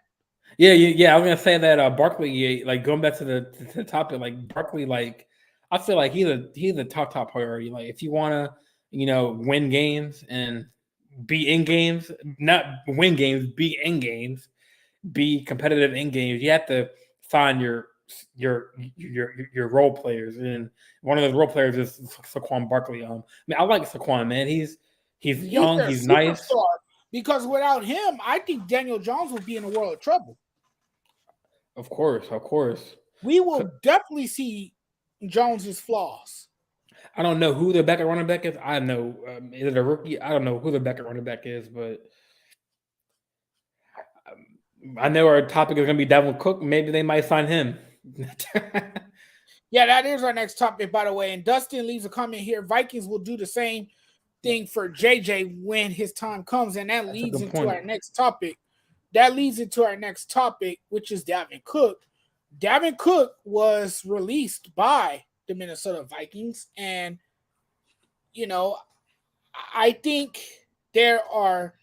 Yeah. I was gonna say that Barkley, like going back to the topic, like Barkley, like I feel like he's a top priority. Like if you want to, win games and be in games, not win games, be in games, be competitive in games, you have to find your role players, and one of those role players is Saquon Barkley. I mean, I like Saquon, man. He's young, he's nice. Because without him, I think Daniel Jones would be in a world of trouble. Of course. We will definitely see Jones's flaws. I don't know who the backup running back is. I know is it a rookie? I don't know who the backup running back is, but I know our topic is going to be Dalvin Cook. Maybe they might sign him. Yeah, that is our next topic, by the way. And Dustin leaves a comment here. Vikings will do the same thing for JJ when his time comes, and that leads into our next topic. Which is Dalvin Cook. Dalvin Cook was released by the Minnesota Vikings, and I think there are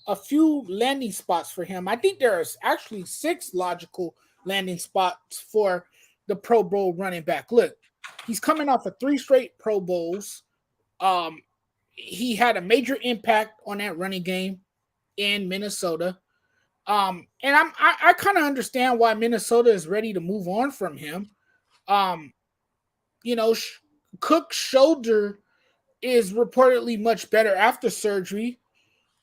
a few landing spots for him. I think there is actually 6 logical landing spots for the Pro Bowl running back. Look, he's coming off of 3 straight Pro Bowls. He had a major impact on that running game in Minnesota. And I kind of understand why Minnesota is ready to move on from him. Cook's shoulder is reportedly much better after surgery.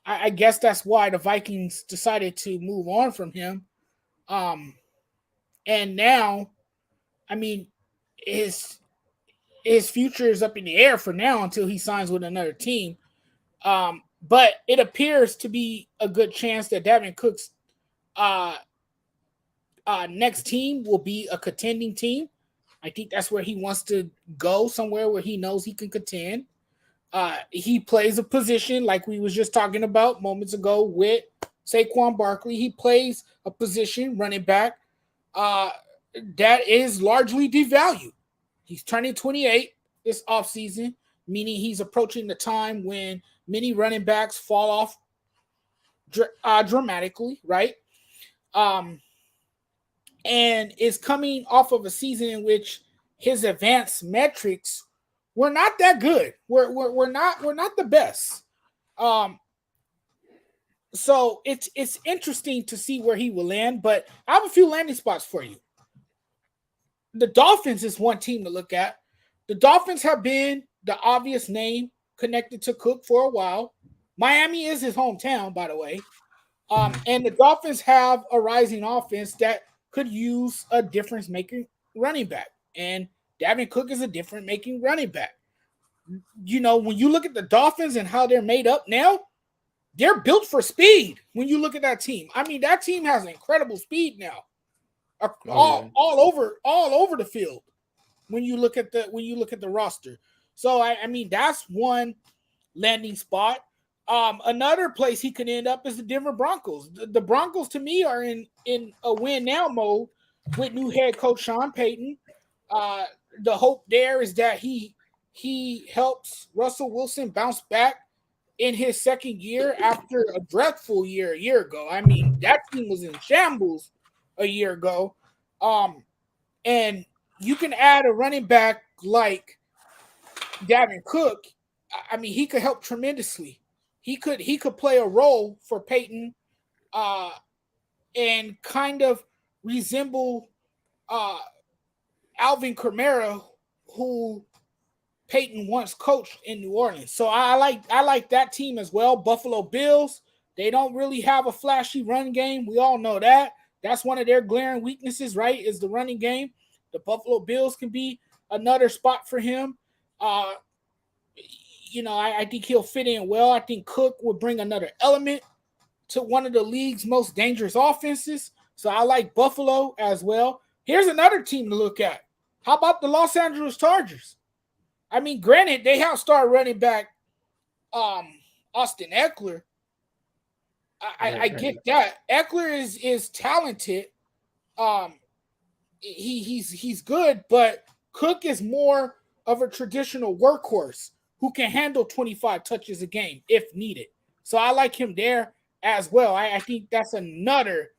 I guess that's why the Vikings decided to move on from him. And now, I mean, his future is up in the air for now until he signs with another team. But it appears to be a good chance that Dalvin Cook's next team will be a contending team. I think that's where he wants to go, somewhere where he knows he can contend. He plays a position like we was just talking about moments ago with Saquon Barkley. He plays a position, running back, that is largely devalued. He's turning 28 this offseason, meaning he's approaching the time when many running backs fall off dramatically, right? And is coming off of a season in which his advanced metrics were not that good. We're not the best. So it's interesting to see where he will land, but I have a few landing spots for you. The Dolphins is one team to look at. The Dolphins have been the obvious name connected to Cook for a while. Miami is his hometown, by the way. And the Dolphins have a rising offense that could use a difference making running back. And Dalvin Cook is a difference making running back. You know, when you look at the Dolphins and how they're made up now, they're built for speed. When you look at that team, I mean, that team has incredible speed now, all over the field. When you look at the roster, so I mean, that's one landing spot. Another place he could end up is the Denver Broncos. The Broncos, to me, are in a win now mode with new head coach Sean Payton. The hope there is that he helps Russell Wilson bounce back in his second year after a dreadful year a year ago. I mean, that team was in shambles a year ago. And you can add a running back like Dalvin Cook. I mean, he could help tremendously. He could play a role for Peyton and kind of resemble Alvin Kamara, who Peyton once coached in New Orleans. So I like that team as well. Buffalo Bills, they don't really have a flashy run game. We all know that. That's one of their glaring weaknesses, right, is the running game. The Buffalo Bills can be another spot for him. You know, I think he'll fit in well. I think Cook will bring another element to one of the league's most dangerous offenses. So I like Buffalo as well. Here's another team to look at. How about the Los Angeles Chargers? I mean, granted, they have star running back Austin Eckler. I get that. Eckler is talented. He's good, but Cook is more of a traditional workhorse who can handle 25 touches a game if needed. So I like him there as well. I think that's another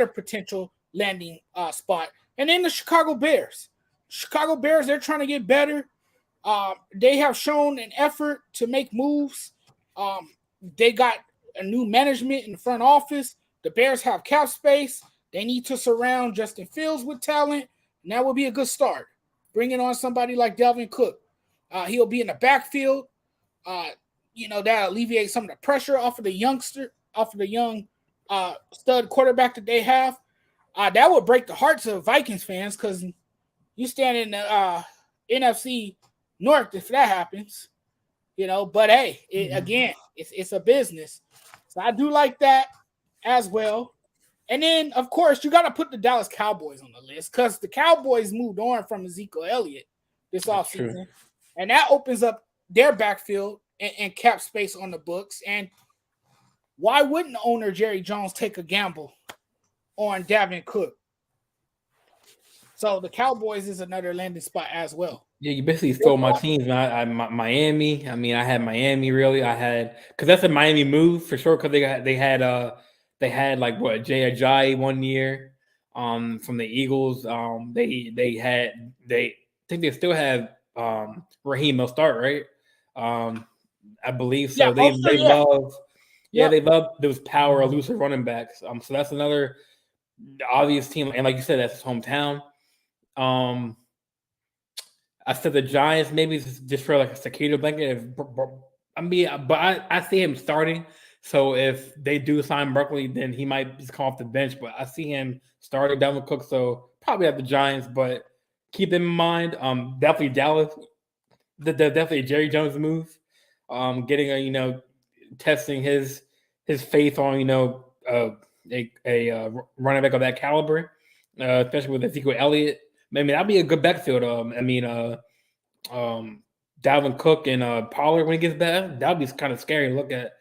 potential landing spot. And then the Chicago Bears. Chicago Bears, they're trying to get better. They have shown an effort to make moves. They got a new management in the front office. The Bears have cap space. They need to surround Justin Fields with talent, and that would be a good start. Bringing on somebody like Dalvin Cook. He'll be in the backfield. You know, that alleviates some of the pressure off of the young stud quarterback that they have. That would break the hearts of Vikings fans because you stand in the NFC North if that happens. You know, but hey, again, it's a business. So I do like that as well. And then, of course, you got to put the Dallas Cowboys on the list because the Cowboys moved on from Ezekiel Elliott this offseason. And that opens up their backfield and cap space on the books. And why wouldn't owner Jerry Jones take a gamble on Dalvin Cook? So the Cowboys is another landing spot as well. Yeah, you basically stole my teams, man. Miami. I mean, I had Miami really. Because that's a Miami move for sure. Because they had like what Jay Ajayi one year, from the Eagles. They think they still have Raheem Mostert, right? I believe so. Yeah, they love those power elusive running backs. So that's another obvious team, and like you said, that's his hometown. I said the Giants maybe just for like a security blanket. I see him starting. So if they do sign Barkley, then he might just come off the bench. But I see him starting Dalvin Cook, so probably at the Giants. But keep in mind, definitely Dallas. Definitely a Jerry Jones move. Getting testing his faith on a running back of that caliber, especially with Ezekiel Elliott. I mean, that'd be a good backfield. Dalvin Cook and Pollard when he gets back, that'd be kind of scary to look at,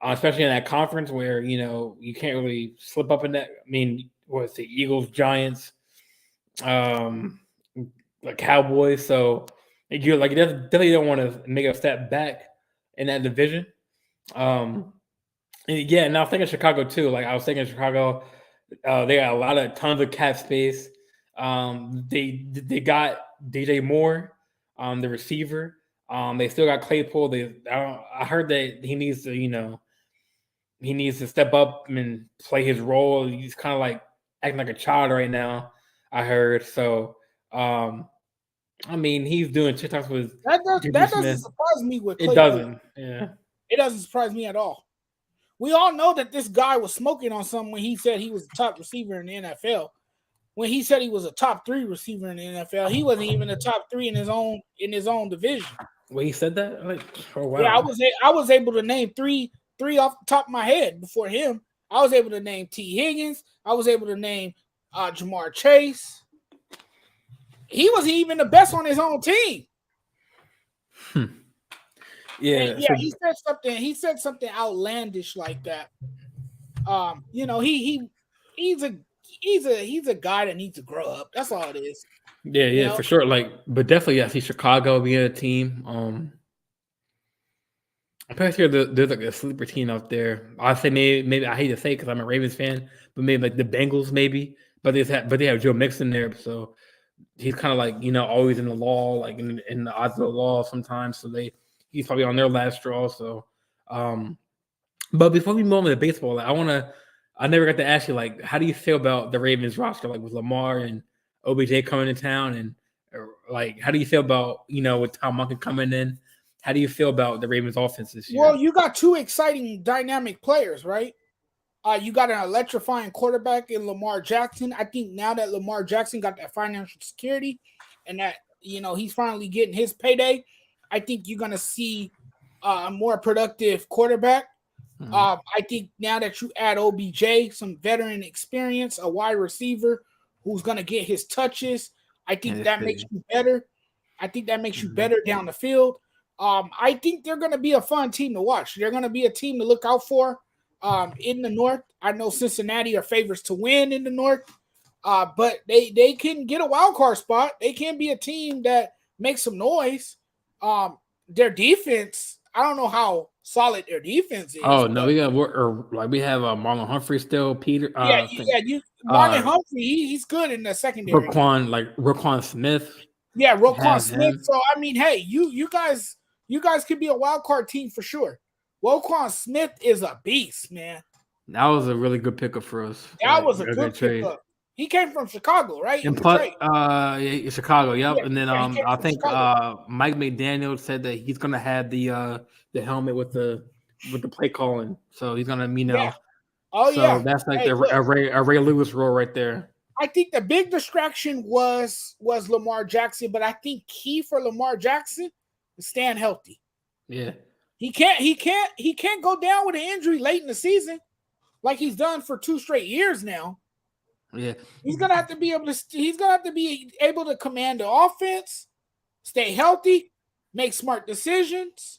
especially in that conference where you can't really slip up in that. I mean, what's the Eagles, Giants, the Cowboys? So you definitely don't want to make a step back in that division. And I was thinking Chicago too. Like I was thinking Chicago, they got tons of cap space. They got DJ Moore, the receiver. They still got Claypool. I heard that he needs to, he needs to step up and play his role. He's kind of like acting like a child right now. I heard so. I mean, he's doing TikToks with that doesn't surprise me with Claypool. It doesn't. Yeah, it doesn't surprise me at all. We all know that this guy was smoking on something when he said he was the top receiver in the NFL. When he said he was a top 3 receiver in the NFL, he wasn't even a top 3 in his own division. When he said that, like, oh wow. Yeah, I was able to name three off the top of my head before him. I was able to name T. Higgins. I was able to name Jamar Chase. He wasn't even the best on his own team. Yeah, and yeah. He said something outlandish like that. He's a guy that needs to grow up. That's all it is. Yeah, for sure. Like, but definitely, I see Chicago being a team. I'm pretty sure there's like a sleeper team out there. I say maybe I hate to say because I'm a Ravens fan, but maybe like the Bengals, maybe. But they have Joe Mixon there, so he's kind of like always in the law, like in the odds of the law sometimes. So he's probably on their last straw. So, but before we move on to baseball, I never got to ask you, like, how do you feel about the Ravens roster, like with Lamar and OBJ coming to town, and like how do you feel about with Tom Monken coming in? How do you feel about the Ravens offense this year? Well, you got 2 exciting, dynamic players, right? You got an electrifying quarterback in Lamar Jackson. I think now that Lamar Jackson got that financial security and that, he's finally getting his payday, I think you're going to see a more productive quarterback. Mm-hmm. I think now that you add OBJ, some veteran experience, a wide receiver who's going to get his touches, I think that makes you better. I think that makes you better down the field. I think they're going to be a fun team to watch. They're going to be a team to look out for. In the North, I know Cincinnati are favorites to win in the North, but they can get a wild card spot. They can be a team that makes some noise. Their defense, I don't know how solid their defense is. Oh no, we have Marlon Humphrey still. Peter, Marlon Humphrey, he's good in the secondary. Roquan Smith. Yeah, Roquan Smith. So I mean, hey, you guys could be a wild card team for sure. Roquan Smith is a beast, man. That was a really good pickup for us. That was a good pickup. He came from Chicago, right? And Chicago, yep. Yeah, and then I think Mike McDaniel said that he's gonna have the helmet with the play calling. So he's gonna Yeah. Oh so yeah. That's like a Ray Lewis role right there. I think the big distraction was Lamar Jackson, but I think key for Lamar Jackson is staying healthy. Yeah. He can't go down with an injury late in the season like he's done for 2 straight years now. Yeah. He's gonna have to be able to command the offense, stay healthy, make smart decisions.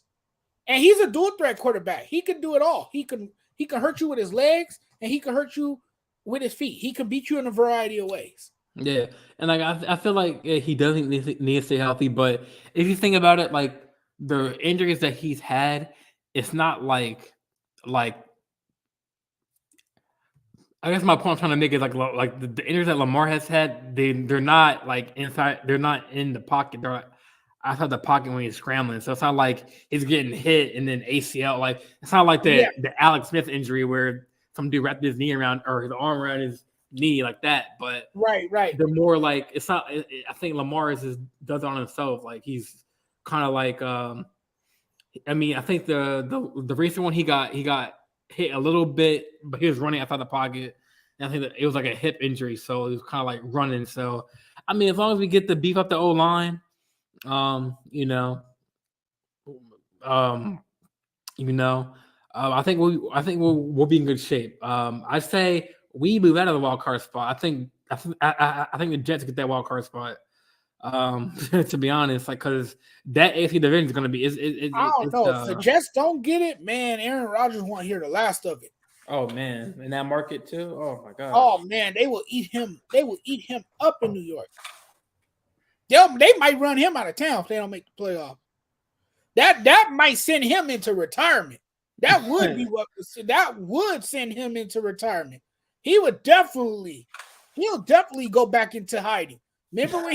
And he's a dual threat quarterback. He can do it all. He can hurt you with his legs and he can hurt you with his feet. He can beat you in a variety of ways. Yeah. And like I feel like he doesn't need to stay healthy, but if you think about it, like the injuries that he's had, it's not like I guess my point I'm trying to make is like the injuries that Lamar has had, they're not like inside, they're not in the pocket, they're outside the pocket when he's scrambling. So it's not like he's getting hit and then ACL. Like it's not like the Alex Smith injury where some dude wrapped his knee around or his arm around his knee like that. But right, they're more like it's not. I think Lamar does it on himself. Like he's kind of like. I mean, I think the recent one he got hit a little bit, but he was running outside the pocket. And I think that it was like a hip injury, so he was kind of like running. So I mean, as long as we get the beef up the O line, I think we'll be in good shape. I say we move out of the wild card spot. I think the Jets get that wild card spot. To be honest, like because that AFC division is going to be. I don't know if the Jets don't get it, man. Aaron Rodgers won't hear the last of it. Oh man, in that market too. Oh my god. Oh man, they will eat him. They will eat him up in New York. They might run him out of town if they don't make the playoff. That might send him into retirement. That would be that would send him into retirement. He would definitely He'll definitely go back into hiding. Remember when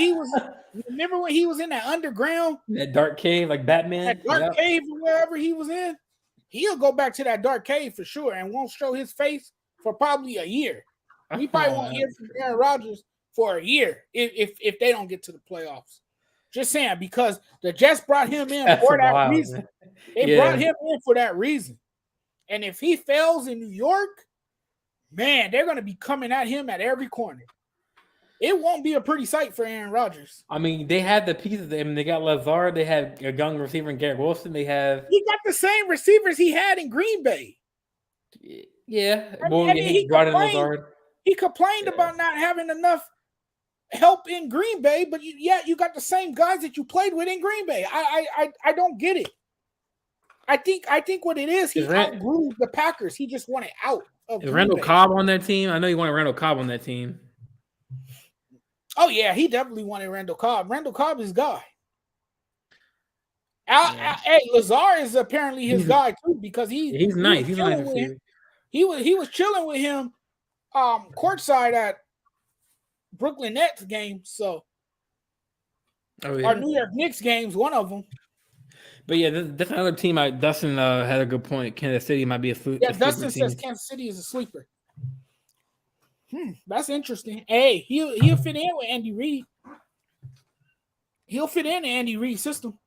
he was in that underground, that dark cave like Batman, that dark cave or wherever he was in? He'll go back to that dark cave for sure and won't show his face for probably a year. We probably won't hear from Aaron Rodgers for a year if they don't get to the playoffs. Just saying, because the Jets brought him in for that reason. They brought him in for that reason. And if he fails in New York, man, they're going to be coming at him at every corner. It won't be a pretty sight for Aaron Rodgers. I mean, they had the pieces. I mean, they got Lazard. They had a young receiver in Garrett Wilson. He got the same receivers he had in Green Bay. Yeah. He brought in Lazard. He complained about not having enough help in Green Bay, but you got the same guys that you played with in Green Bay. I don't get it. I think what it is, he outgrew the Packers. He just wanted out of Is Randall Cobb on that team? I know you wanted Randall Cobb on that team. Oh, yeah, he definitely wanted Randall Cobb. Randall Cobb is guy. Hey, Lazard is apparently his guy too, because he's nice. He's nice to see. He was chilling with him courtside at Brooklyn Nets game. So our New York Knicks games, one of them. But yeah, that's another team. Dustin had a good point. Kansas City might be a sleeper. Yeah, Dustin says Kansas City is a sleeper. That's interesting. Hey, he'll fit in with Andy Reid. He'll fit in Andy Reid's system.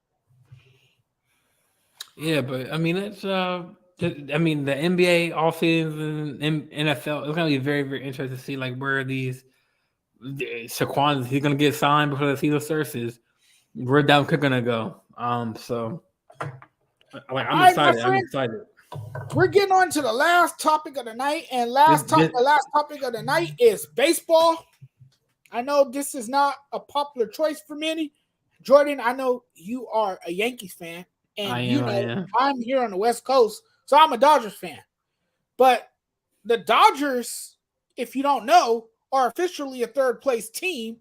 Yeah, but I mean, it's the NBA offseason and NFL. It's gonna be very, very interesting to see like where these Saquon is he gonna get signed before the season starts. Where Dalvin Cook gonna go? So I'm excited. I'm excited. We're getting on to the last topic of the night, and the last topic of the night is baseball. I know this is not a popular choice for many. Jordan, I know you are a Yankees fan, and I'm here on the West Coast, so I'm a Dodgers fan. But the Dodgers, if you don't know, are officially a third-place team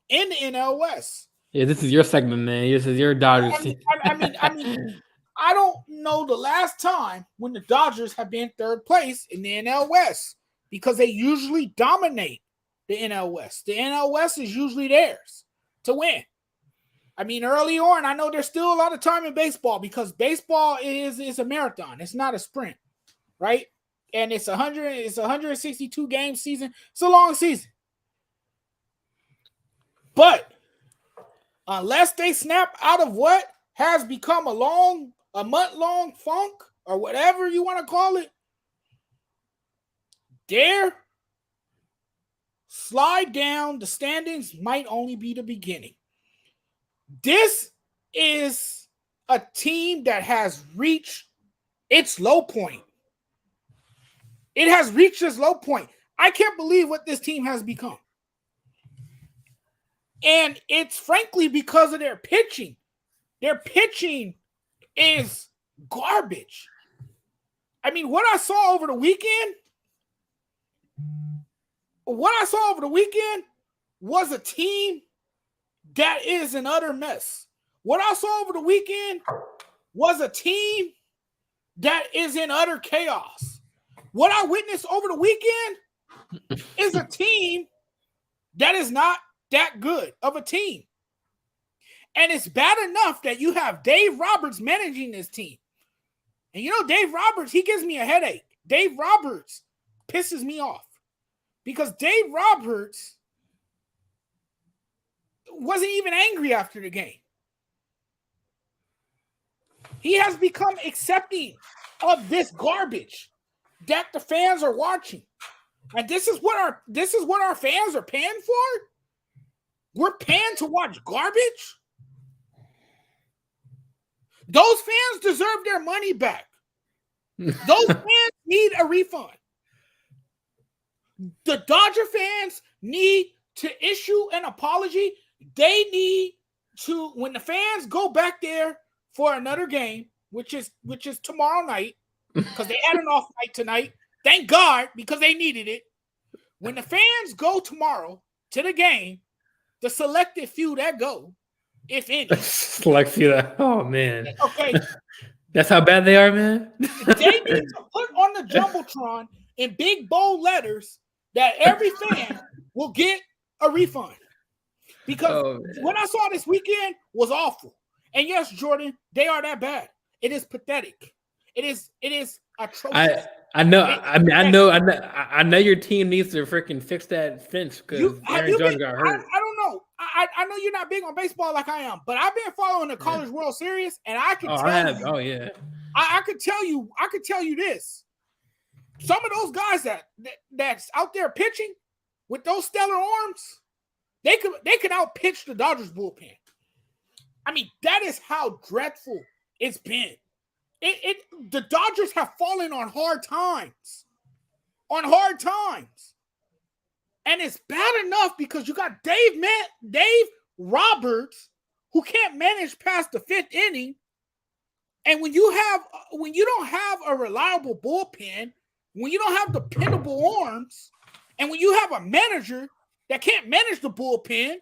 in the NL West. Yeah, this is your segment, man. This is your Dodgers team. I mean, I don't know the last time when the Dodgers have been third place in the NL West, because they usually dominate the NL West. The NL West is usually theirs to win. I mean, early on, I know there's still a lot of time in baseball, because baseball is a marathon. It's not a sprint, right? And it's 162 game season. It's a long season. But unless they snap out of what has become a month-long funk, or whatever you want to call it, their slide down the standings might only be the beginning. This is a team that has reached its low point. It has reached its low point. I can't believe what this team has become. And it's frankly because of their pitching. Their pitching is garbage. I mean, what I saw over the weekend was a team that is an utter mess. What I saw over the weekend was a team that is in utter chaos. What I witnessed over the weekend is a team that is not that good of a team. And it's bad enough that you have Dave Roberts managing this team. And you know, Dave Roberts, he gives me a headache. Dave Roberts pisses me off, because Dave Roberts wasn't even angry after the game. He has become accepting of this garbage that the fans are watching. And this is what our fans are paying for? We're paying to watch garbage? Those fans deserve their money back. Those fans need a refund. The Dodger fans need to issue an apology. They need to, when the fans go back there for another game, which is tomorrow night, because they had an off night tonight. Thank God, because they needed it. When the fans go tomorrow to the game, the selected few that go, if any. Select few that, oh man. Okay. That's how bad they are, man. They need to put on the Jumbotron in big bold letters that every fan will get a refund. Because what I saw this weekend was awful. And yes, Jordan, they are that bad. It is pathetic. It is atrocious. I know your team needs to freaking fix that fence because Aaron Judge got hurt. I don't know. I know you're not big on baseball like I am, but I've been following the College World Series, and I can tell you. I could tell you this. Some of those guys that's out there pitching with those stellar arms, they could outpitch the Dodgers bullpen. I mean, that is how dreadful it's been. The Dodgers have fallen on hard times. And it's bad enough because you got Dave Roberts, who can't manage past the fifth inning. And when you don't have a reliable bullpen, when you don't have dependable arms, and when you have a manager that can't manage the bullpen,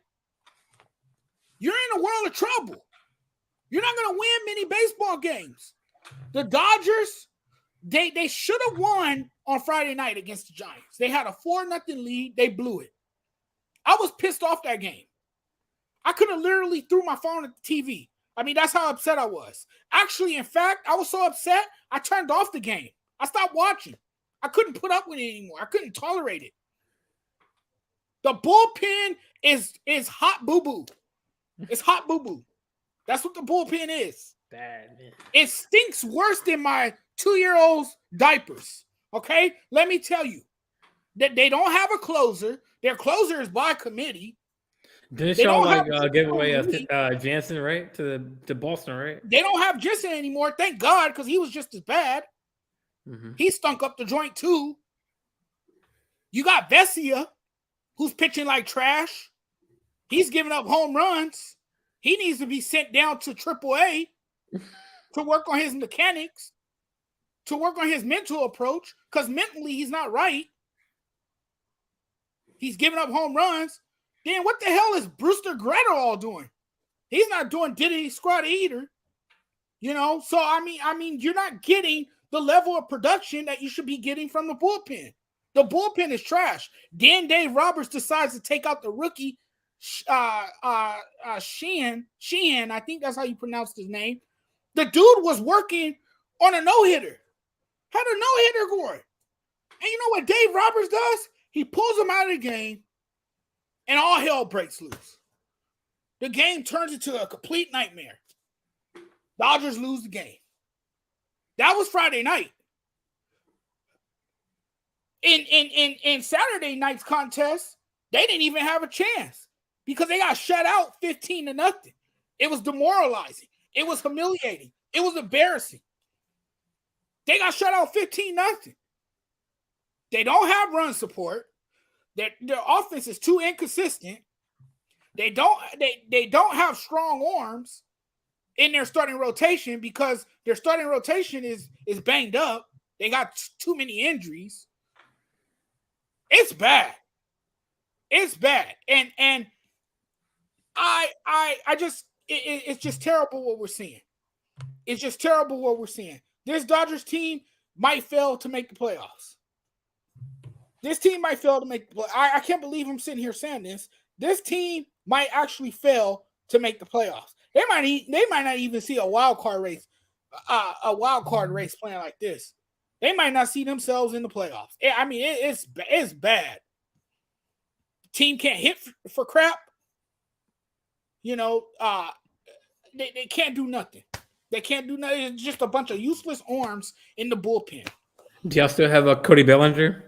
you're in a world of trouble. You're not going to win many baseball games. The Dodgers, they should have won on Friday night against the Giants. They had a 4-0 lead. They blew it. I was pissed off that game. I could have literally threw my phone at the TV. I mean, that's how upset I was. Actually, in fact, I was so upset, I turned off the game. I stopped watching. I couldn't put up with it anymore. I couldn't tolerate it. The bullpen is hot boo-boo. It's hot boo-boo. That's what the bullpen is. Bad, man. It stinks worse than my 2-year-old's diapers. Okay? Let me tell you. That they don't have a closer. Their closer is by committee. Didn't y'all give away Jansen, right? To Boston, right? They don't have Jansen anymore. Thank God, because he was just as bad. Mm-hmm. He stunk up the joint too. You got Vesia, who's pitching like trash. He's giving up home runs. He needs to be sent down to AAA to work on his mechanics, to work on his mental approach, because mentally he's not right. He's giving up home runs. Then what the hell is Brewster Gretterall doing? He's not doing Diddy Squad either. You know, so I mean, you're not getting the level of production that you should be getting from the bullpen. The bullpen is trash. Then Dave Roberts decides to take out the rookie, Sheehan, I think that's how you pronounced his name. The dude was working on a no-hitter. Had a no-hitter going. And you know what Dave Roberts does? He pulls him out of the game, and all hell breaks loose. The game turns into a complete nightmare. Dodgers lose the game. That was Friday night. In Saturday night's contest, they didn't even have a chance because they got shut out 15-0. It was demoralizing. It was humiliating. It was embarrassing. They got shut out 15-0. They don't have run support. Their offense is too inconsistent. They don't have strong arms in their starting rotation because their starting rotation is banged up. They got too many injuries. It's bad. It's bad. And I just it's just terrible what we're seeing. It's just terrible what we're seeing. This Dodgers team might fail to make the playoffs. This team might fail to make the playoffs. I can't believe I'm sitting here saying this. This team might actually fail to make the playoffs. They might not even see a wild card race playing like this. They might not see themselves in the playoffs. I mean, it's bad. Team can't hit for crap. You know, they can't do nothing. They can't do nothing. It's just a bunch of useless arms in the bullpen. Do y'all still have a Cody Bellinger?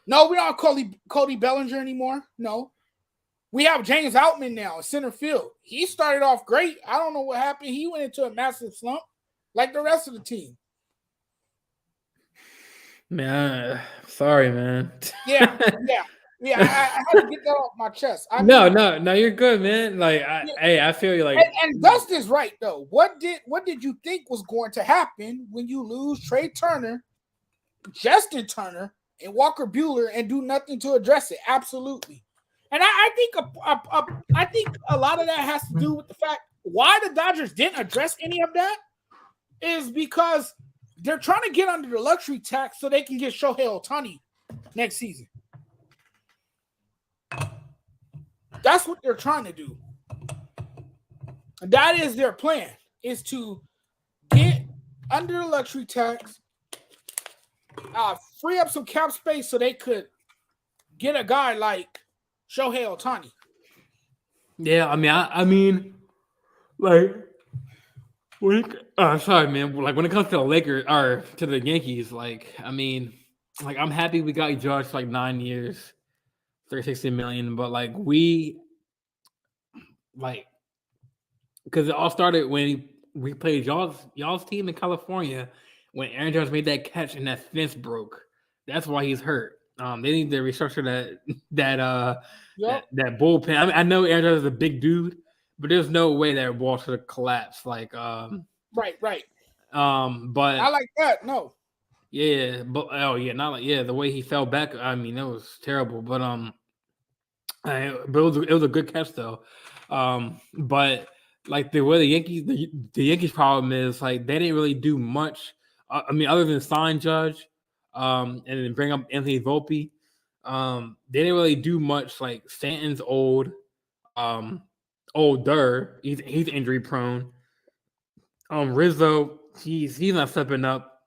No, we don't have Cody Bellinger anymore. No. We have James Outman now in center field. He started off great. I don't know what happened. He went into a massive slump like the rest of the team. Man, sorry, man. Yeah. I had to get that off my chest. No, you're good, man. Like, I feel you. Like, and Dustin's right though. What did you think was going to happen when you lose Trey Turner, Justin Turner, and Walker Buehler and do nothing to address it? Absolutely. And I think a lot of that has to do with the fact why the Dodgers didn't address any of that is because they're trying to get under the luxury tax so they can get Shohei Ohtani next season. That's what they're trying to do. And that is their plan, is to get under the luxury tax, free up some cap space so they could get a guy like Shohei Ohtani. Yeah, I mean, like, sorry, man. Like when it comes to the Lakers or to the Yankees, like, I mean, like I'm happy we got Judge for like 9 years, 360 million, but like because it all started when we played y'all's team in California when Aaron Judge made that catch and that fence broke. That's why he's hurt. They need to restructure that bullpen. I mean, I know Aaron Judge is a big dude, but there's no way that wall should have collapsed. Like, right. But I like that. No. Yeah, but the way he fell back. I mean, that was terrible. But it was a good catch though. But like the way the Yankees problem is like they didn't really do much. I mean, other than sign Judge, and then bring up Anthony Volpe. They didn't really do much. Like Stanton's older. He's injury prone. Rizzo, he's not stepping up.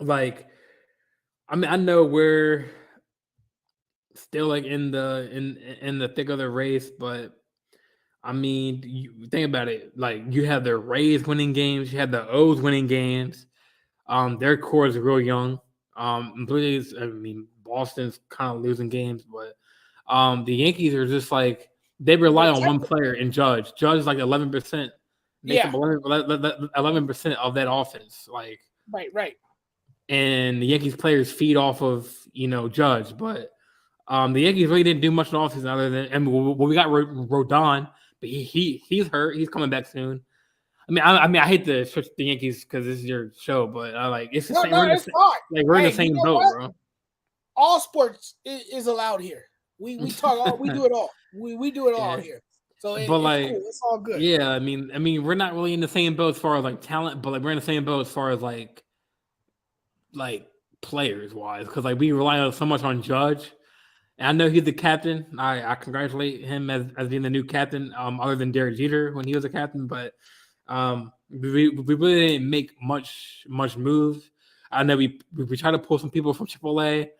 Like, I mean, I know we're still like in the thick of the race, but I mean, you think about it. Like, you have the Rays winning games, you have the O's winning games. Their core is real young. Blues, I mean, Boston's kind of losing games, but the Yankees are just like they rely on one player in Judge. Judge is like 11%. Makes up 11% of that offense. Like, right. And the Yankees players feed off of Judge, but the Yankees really didn't do much in the offseason other than we got Rodon, but he's hurt. He's coming back soon. I mean, I hate to switch the Yankees because this is your show, but I like it's the same. We're in the same boat, bro. All sports is allowed here. We talk. We do it all. We do it all here. So it's cool. It's all good. Yeah, I mean, we're not really in the same boat as far as like talent, but like we're in the same boat as far as like players wise, because like we rely on so much on Judge. And I know he's the captain. I congratulate him as being the new captain. Other than Derek Jeter when he was a captain, but we really didn't make much moves. I know we tried to pull some people from AAA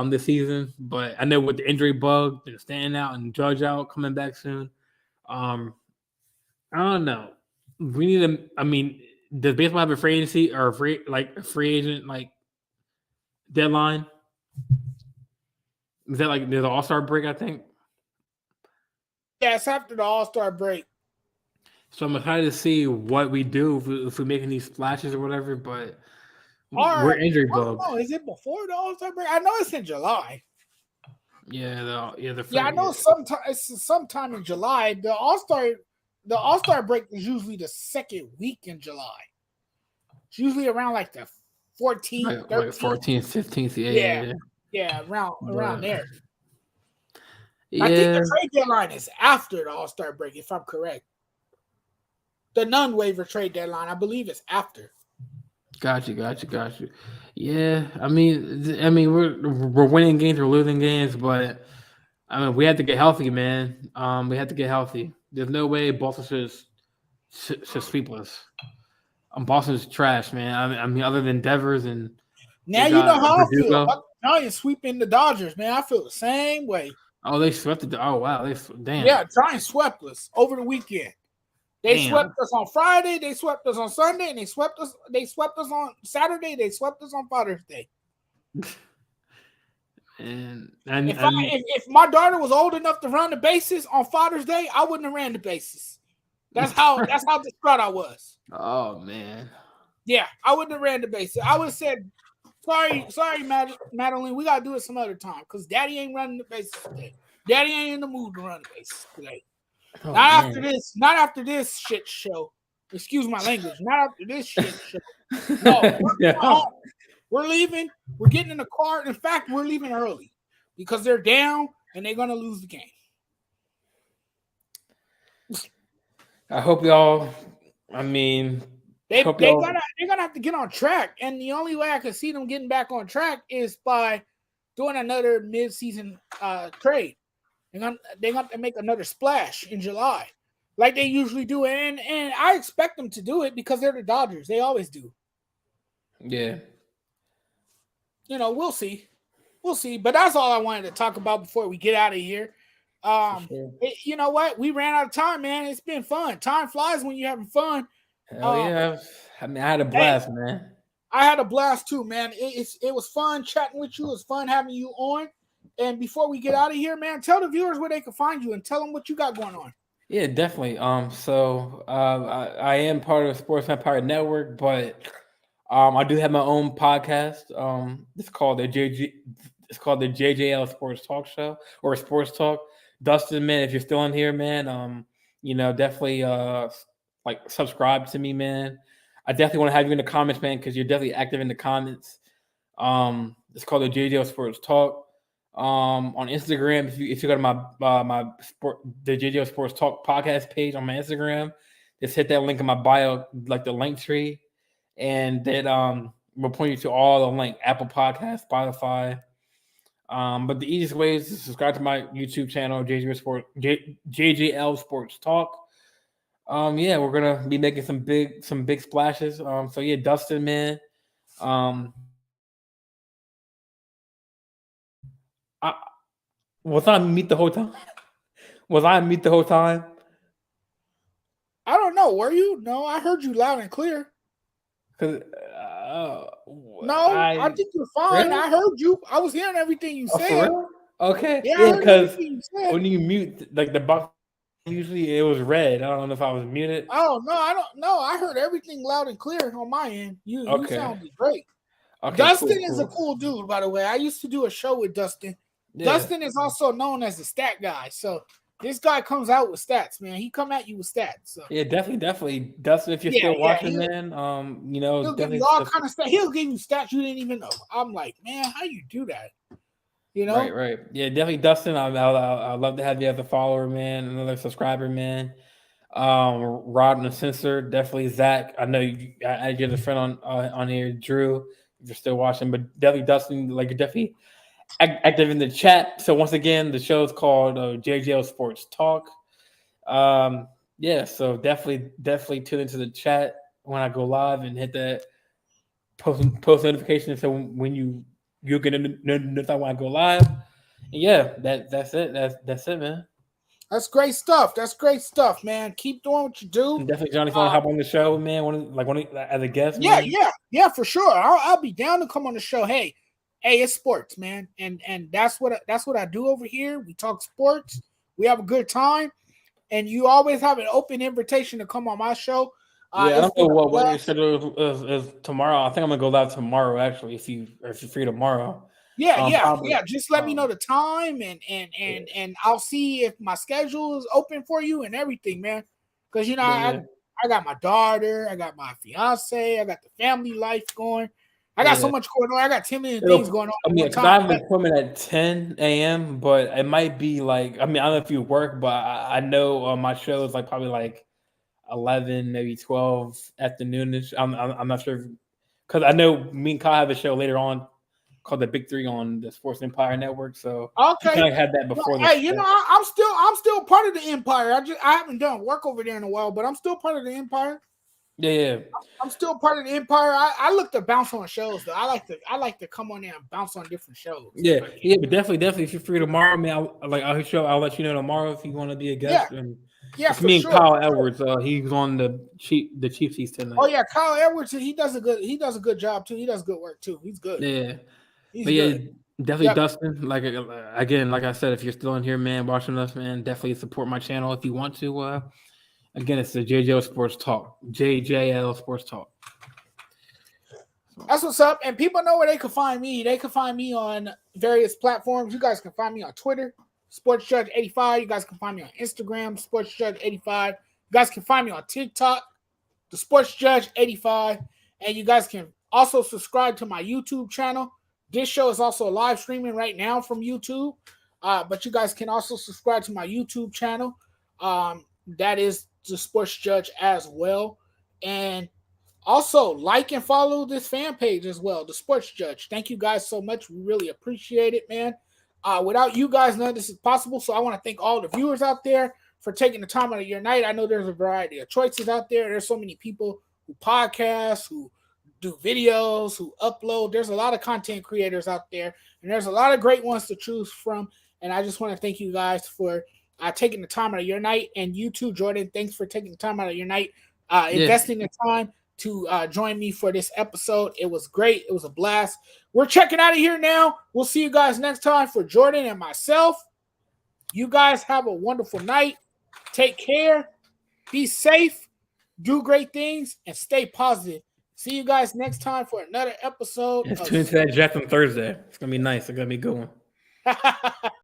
this season, but I know with the injury bug, Stanton out and Judge out, coming back soon. I don't know. We need to. I mean, does baseball have a free agency or a free agent deadline? Is that like there's an All-Star break? I think. Yeah, it's after the All-Star break. So I'm excited to see what we do if we make any splashes or whatever. But we're injury bugged. Oh, is it before the All-Star break? I know it's in July. Yeah, I know sometime in July. The All-Star break is usually the second week in July. It's usually around like the 14th, 13th. Like 14th, 15th. Yeah, around there. Yeah. I think the trade deadline is after the All-Star break, if I'm correct. The non-waiver trade deadline, I believe, is after. Got you. Yeah, I mean, we're winning games, we're losing games, but I mean, we have to get healthy, man. We have to get healthy. There's no way Boston should sweep us. Boston's trash, man. I mean, other than Devers and now you know how I feel about the Giants sweeping the Dodgers, man. I feel the same way. Oh, they swept it. Oh, wow. Damn. Yeah, Giants swept us over the weekend. They swept us on Friday. They swept us on Sunday, and they swept us on Saturday. They swept us on Father's Day. And if my daughter was old enough to run the bases on Father's Day, I wouldn't have ran the bases. That's how distraught I was. Oh man. Yeah, I wouldn't have ran the bases. I would have said, "Sorry, Madeline, we gotta do it some other time because Daddy ain't running the bases today. Daddy ain't in the mood to run the bases today." Oh, not after this shit show. Excuse my language. Not after this shit show. No, we're leaving. We're getting in the car. In fact, we're leaving early because they're down and they're gonna lose the game. I hope y'all. I mean, they're gonna have to get on track, and the only way I can see them getting back on track is by doing another mid-season trade. They're gonna make another splash in July, like they usually do, and I expect them to do it because they're the Dodgers. They always do. Yeah. We'll see. We'll see. But that's all I wanted to talk about before we get out of here. Sure. You know what? We ran out of time, man. It's been fun. Time flies when you're having fun. Hell yeah. I mean, I had a blast, man. I had a blast too, man. It was fun chatting with you. It was fun having you on. And before we get out of here, man, tell the viewers where they can find you and tell them what you got going on. Yeah, definitely. I am part of the Sports Empire Network, but I do have my own podcast. It's called the JJL Sports Talk Show or Sports Talk. Dustin, man, if you're still in here, man, definitely like subscribe to me, man. I definitely want to have you in the comments, man, because you're definitely active in the comments. It's called the JJL Sports Talk. On Instagram, if you go to the JJL Sports Talk podcast page on my Instagram, just hit that link in my bio, like the link tree, and that will point you to all the link Apple Podcasts, Spotify. But the easiest way is to subscribe to my YouTube channel, JJL Sports Talk. Yeah, we're gonna be making some big splashes. So yeah, Dustin, man. Was I on mute the whole time? Was I on mute the whole time? I don't know. Were you? No, I heard you loud and clear. No, I think you're fine. Really? I heard you. I was hearing everything you said. For real? Okay. Yeah, because when you mute, like the box, usually it was red. I don't know if I was muted. Oh no, I don't know. I heard everything loud and clear on my end. You sounded great. Okay, Dustin is a cool dude, by the way. I used to do a show with Dustin. Yeah. Dustin is also known as the stat guy. So this guy comes out with stats, man. He come at you with stats. So. Yeah, definitely. Dustin, if you're still watching, man, he'll give you all kind of stats. He'll give you stats you didn't even know. I'm like, man, how you do that? Right. Yeah, definitely, Dustin. I'd love to have you as a follower, man. Another subscriber, man. Rod and the Censor, definitely Zach. I know I get a friend on here, Drew. If you're still watching, but definitely Dustin, like you're definitely active in the chat. So once again, the show is called JJL Sports Talk. Yeah, so definitely tune into the chat when I go live and hit that post notification. So when you're gonna notify when I go live. And yeah, that's it. That's it, man. That's great stuff. That's great stuff, man. Keep doing what you do. And definitely, Johnny, if you want to hop on the show, man. As a guest. Yeah, man. yeah, for sure. I'll be down to come on the show. Hey, it's sports, man, and that's what I do over here. We talk sports. We have a good time, and you always have an open invitation to come on my show. Yeah, I don't know what your schedule is tomorrow. I think I'm gonna go live tomorrow, actually. If you're free tomorrow. Yeah. Just let me know the time, and I'll see if my schedule is open for you and everything, man. Because I got my daughter, I got my fiance, I got the family life going. I got so much going on. I got 10 million things going on. I mean, I have an appointment at 10 a.m., but it might be like, I don't know if you work, but I know my show is like probably like 11, maybe 12 afternoonish. I'm not sure, because I know me and Kyle have a show later on called The Big Three on the Sports Empire Network. So okay, I had that before. Hey, I'm still part of the Empire. I haven't done work over there in a while, but I'm still part of the Empire. Yeah. I'm still part of the Empire. I look to bounce on shows though. I like to come on there and bounce on different shows. Yeah, but definitely if you're free tomorrow, man, I'll let you know tomorrow if you want to be a guest. Yeah, it's me and Kyle Edwards. He's on the Chief Seats tonight. Oh yeah, Kyle Edwards. He does a good job too. He does good work too. He's good. Yeah, definitely Dustin. Like again, like I said, if you're still in here, man, watching us, man, definitely support my channel if you want to. Again, it's the JJL Sports Talk. JJL Sports Talk. That's what's up. And people know where they can find me. They can find me on various platforms. You guys can find me on Twitter, SportsJudge85. You guys can find me on Instagram, SportsJudge85. You guys can find me on TikTok, the SportsJudge85. And you guys can also subscribe to my YouTube channel. This show is also live streaming right now from YouTube. But you guys can also subscribe to my YouTube channel. That is the Sports Judge as well. And also like and follow this fan page as well, the Sports Judge. Thank you guys so much. We really appreciate it, man. Without you guys, none of this is possible. So I want to thank all the viewers out there for taking the time out of your night. I know there's a variety of choices out there. There's so many people who podcast, who do videos, who upload. There's a lot of content creators out there, and there's a lot of great ones to choose from. And I just want to thank you guys for taking the time out of your night. And you too, Jordan, thanks for taking the time out of your night, investing the time to join me for this episode. It was great. It was a blast. We're checking out of here now. We'll see you guys next time. For Jordan and myself, you guys have a wonderful night. Take care. Be safe. Do great things and stay positive. See you guys next time for another episode. Tune into that Jackson Thursday. It's going to be nice. It's going to be a good one.